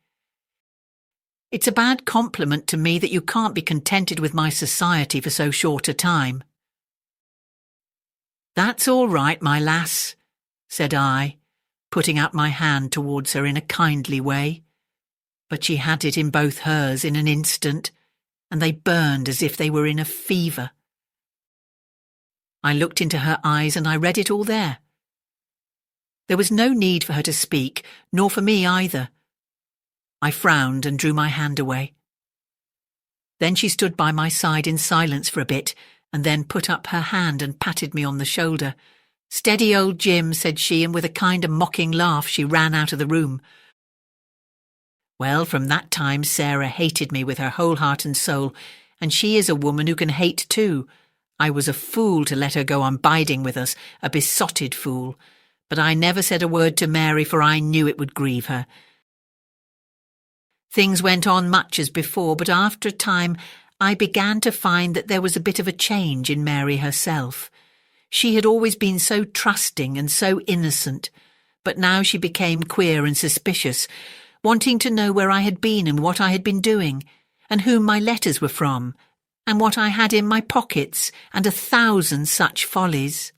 "It's a bad compliment to me that you can't be contented with my society for so short a time." "That's all right, my lass," said I, putting out my hand towards her in a kindly way. But she had it in both hers in an instant, and they burned as if they were in a fever. I looked into her eyes and I read it all there. There was no need for her to speak, nor for me either. I frowned and drew my hand away. Then she stood by my side in silence for a bit, and then put up her hand and patted me on the shoulder. "Steady, old Jim," said she, and with a kind of mocking laugh she ran out of the room. Well, from that time Sarah hated me with her whole heart and soul, and she is a woman who can hate too. I was a fool to let her go on biding with us, a besotted fool, but I never said a word to Mary, for I knew it would grieve her. Things went on much as before, but after a time I began to find that there was a bit of a change in Mary herself. She had always been so trusting and so innocent, but now she became queer and suspicious, wanting to know where I had been and what I had been doing, and whom my letters were from, and what I had in my pockets, and 1,000 such follies.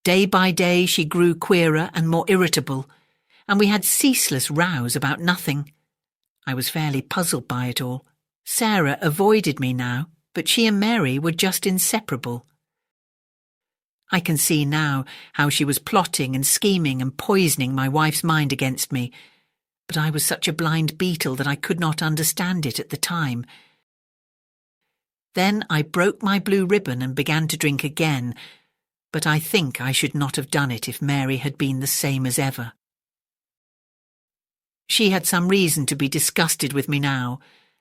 Day by day she grew queerer and more irritable, and we had ceaseless rows about nothing. I was fairly puzzled by it all. Sarah avoided me now, but she and Mary were just inseparable. I can see now how she was plotting and scheming and poisoning my wife's mind against me, but I was such a blind beetle that I could not understand it at the time. Then I broke my blue ribbon and began to drink again, but I think I should not have done it if Mary had been the same as ever. She had some reason to be disgusted with me now,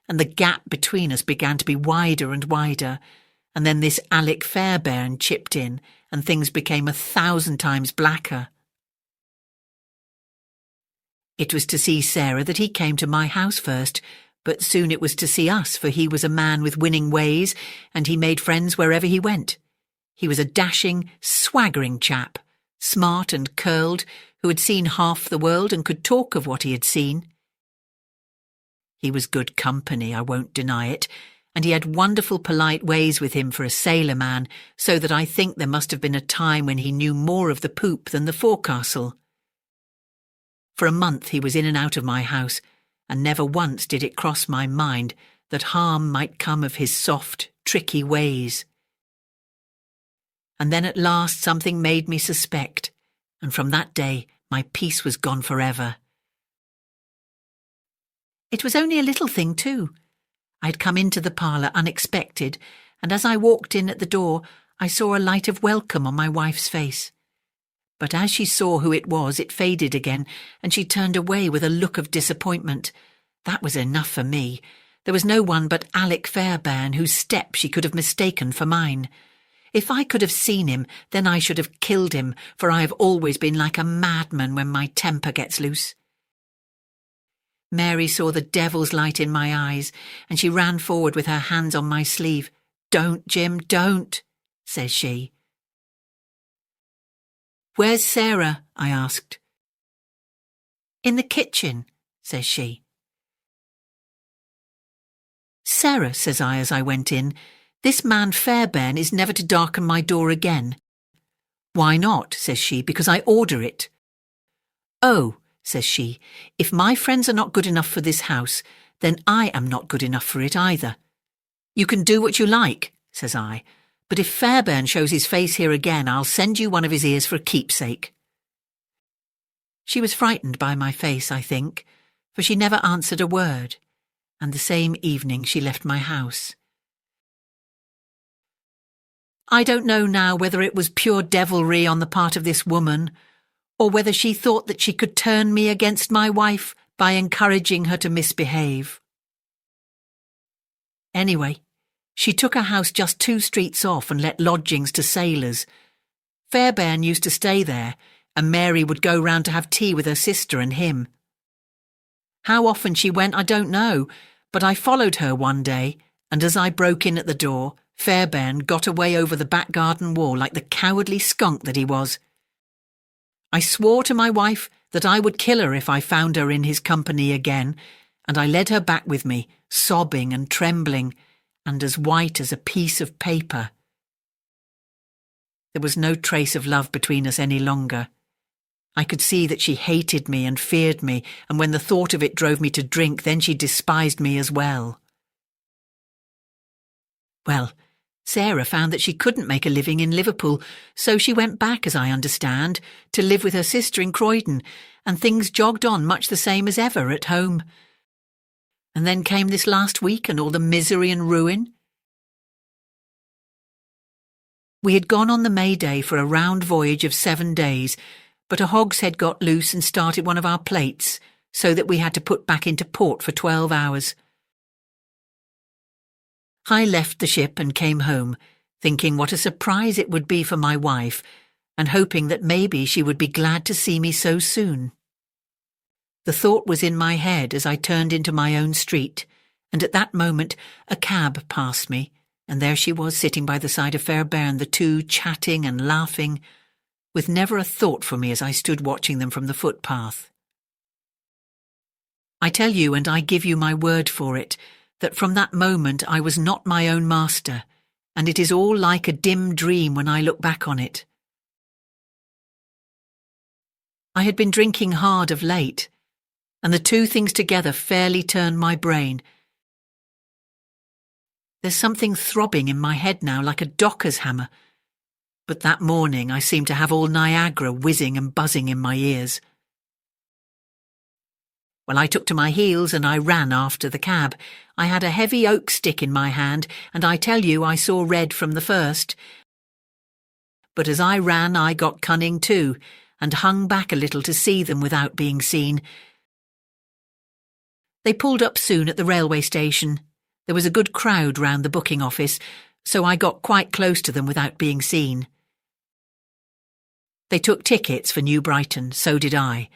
and the gap between us began to be wider and wider, and then this Alec Fairbairn chipped in, and things became 1,000 times blacker. It was to see Sarah that he came to my house first, but soon it was to see us, for he was a man with winning ways, and he made friends wherever he went. He was a dashing, swaggering chap, smart and curled, who had seen half the world and could talk of what he had seen. He was good company, I won't deny it, and he had wonderful polite ways with him for a sailor man, so that I think there must have been a time when he knew more of the poop than the forecastle. For a month he was in and out of my house, and never once did it cross my mind that harm might come of his soft, tricky ways. And then at last something made me suspect, and from that day my peace was gone forever. It was only a little thing too. I had come into the parlour unexpected, and as I walked in at the door I saw a light of welcome on my wife's face. But as she saw who it was, it faded again, and she turned away with a look of disappointment. That was enough for me. There was no one but Alec Fairbairn whose step she could have mistaken for mine. If I could have seen him, then I should have killed him, for I have always been like a madman when my temper gets loose. Mary saw the devil's light in my eyes, and she ran forward with her hands on my sleeve. "Don't, Jim, don't," says she. "Where's Sarah?" I asked. "In the kitchen," says she. "Sarah," says I as I went in, "this man Fairbairn is never to darken my door again." "Why not?" says she. "Because I order it." "Oh," says she, "if my friends are not good enough for this house, then I am not good enough for it either." "You can do what you like," says I, "but if Fairbairn shows his face here again, I'll send you one of his ears for a keepsake." She was frightened by my face, I think, for she never answered a word, and the same evening she left my house. I don't know now whether it was pure devilry on the part of this woman, or whether she thought that she could turn me against my wife by encouraging her to misbehave. Anyway, She took a house just 2 streets off and let lodgings to sailors. Fairbairn used to stay there, and Mary would go round to have tea with her sister and him. How often she went I don't know, but I followed her one day, and as I broke in at the door, Fairbairn got away over the back garden wall like the cowardly skunk that he was. I swore to my wife that I would kill her if I found her in his company again, and I led her back with me, sobbing and trembling, and as white as a piece of paper. There was no trace of love between us any longer. I could see that she hated me and feared me, and when the thought of it drove me to drink, then she despised me as well. Well, Sarah found that she couldn't make a living in Liverpool, so she went back, as I understand, to live with her sister in Croydon, and things jogged on much the same as ever at home. And then came this last week and all the misery and ruin. We had gone on the May Day for a round voyage of 7 days, but a hogshead got loose and started one of our plates, so that we had to put back into port for 12 hours. I left the ship and came home, thinking what a surprise it would be for my wife, and hoping that maybe she would be glad to see me so soon. The thought was in my head as I turned into my own street, and at that moment a cab passed me, and there she was sitting by the side of Fairbairn, the two chatting and laughing, with never a thought for me as I stood watching them from the footpath. I tell you, and I give you my word for it, that from that moment I was not my own master, and it is all like a dim dream when I look back on it. I had been drinking hard of late, and the two things together fairly turned my brain. There's something throbbing in my head now like a docker's hammer, but that morning I seemed to have all Niagara whizzing and buzzing in my ears. Well, I took to my heels and I ran after the cab. I had a heavy oak stick in my hand, and I tell you I saw red from the first. But as I ran I got cunning too, and hung back a little to see them without being seen. They pulled up soon at the railway station. There was a good crowd round the booking office, so I got quite close to them without being seen. They took tickets for New Brighton, so did I,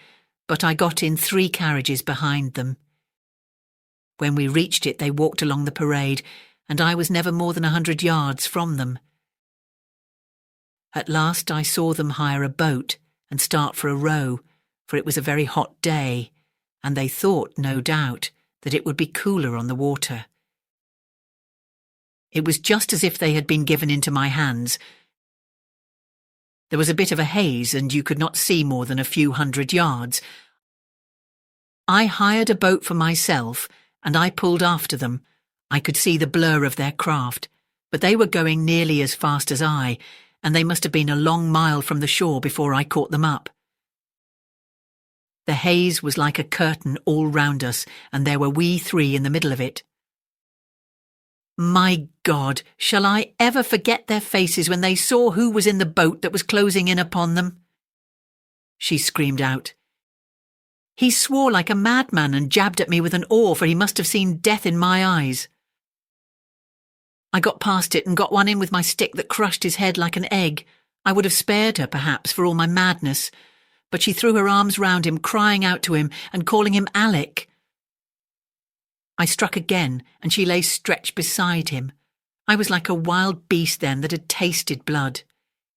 but I got in 3 carriages behind them. When we reached it, they walked along the parade, and I was never more than 100 yards from them. At last I saw them hire a boat and start for a row, for it was a very hot day, and they thought, no doubt, that it would be cooler on the water. It was just as if they had been given into my hands. There was a bit of a haze, and you could not see more than a few 100 yards. I hired a boat for myself, and I pulled after them. I could see the blur of their craft, but they were going nearly as fast as I, and they must have been a long mile from the shore before I caught them up. The haze was like a curtain all round us, and there were we 3 in the middle of it. My God, shall I ever forget their faces when they saw who was in the boat that was closing in upon them? She screamed out. He swore like a madman and jabbed at me with an oar, for he must have seen death in my eyes. I got past it and got one in with my stick that crushed his head like an egg. I would have spared her, perhaps, for all my madness, but she threw her arms round him, crying out to him and calling him Alec. I struck again, and she lay stretched beside him. I was like a wild beast then that had tasted blood.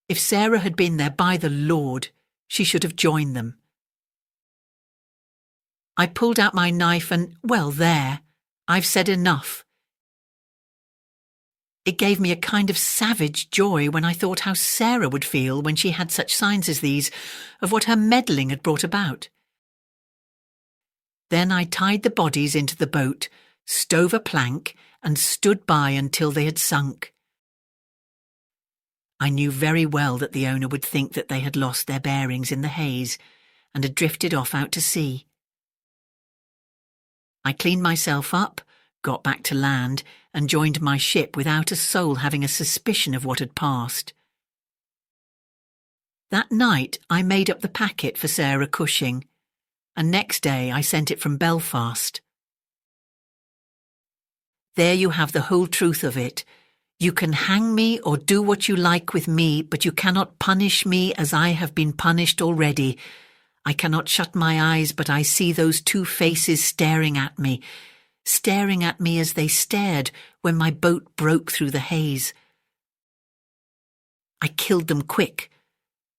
If Sarah had been there, by the Lord, she should have joined them. I pulled out my knife and, well, there, I've said enough. It gave me a kind of savage joy when I thought how Sarah would feel when she had such signs as these of what her meddling had brought about. Then I tied the bodies into the boat, stove a plank, and stood by until they had sunk. I knew very well that the owner would think that they had lost their bearings in the haze and had drifted off out to sea. I cleaned myself up, got back to land, and joined my ship without a soul having a suspicion of what had passed. That night I made up the packet for Sarah Cushing, and next day I sent it from Belfast. There you have the whole truth of it. You can hang me or do what you like with me, but you cannot punish me as I have been punished already. I cannot shut my eyes, but I see those two faces staring at me as they stared when my boat broke through the haze. I killed them quick,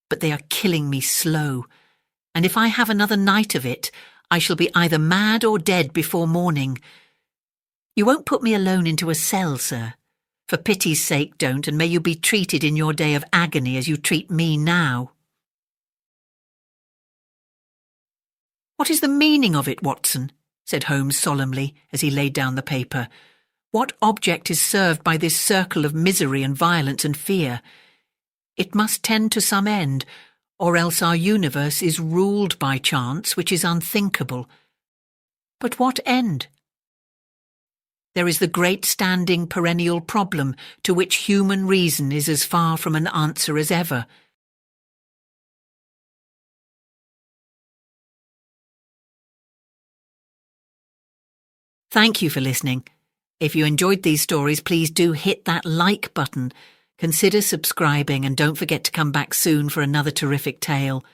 but they are killing me slow, and if I have another night of it, I shall be either mad or dead before morning. You won't put me alone into a cell, sir. For pity's sake, don't, and may you be treated in your day of agony as you treat me now. What is the meaning of it, Watson? Said Holmes solemnly as he laid down the paper. What object is served by this circle of misery and violence and fear? It must tend to some end, or else our universe is ruled by chance, which is unthinkable. But what end? There is the great standing perennial problem to which human reason is as far from an answer as ever. Thank you for listening. If you enjoyed these stories, please do hit that like button. Consider subscribing and don't forget to come back soon for another terrific tale.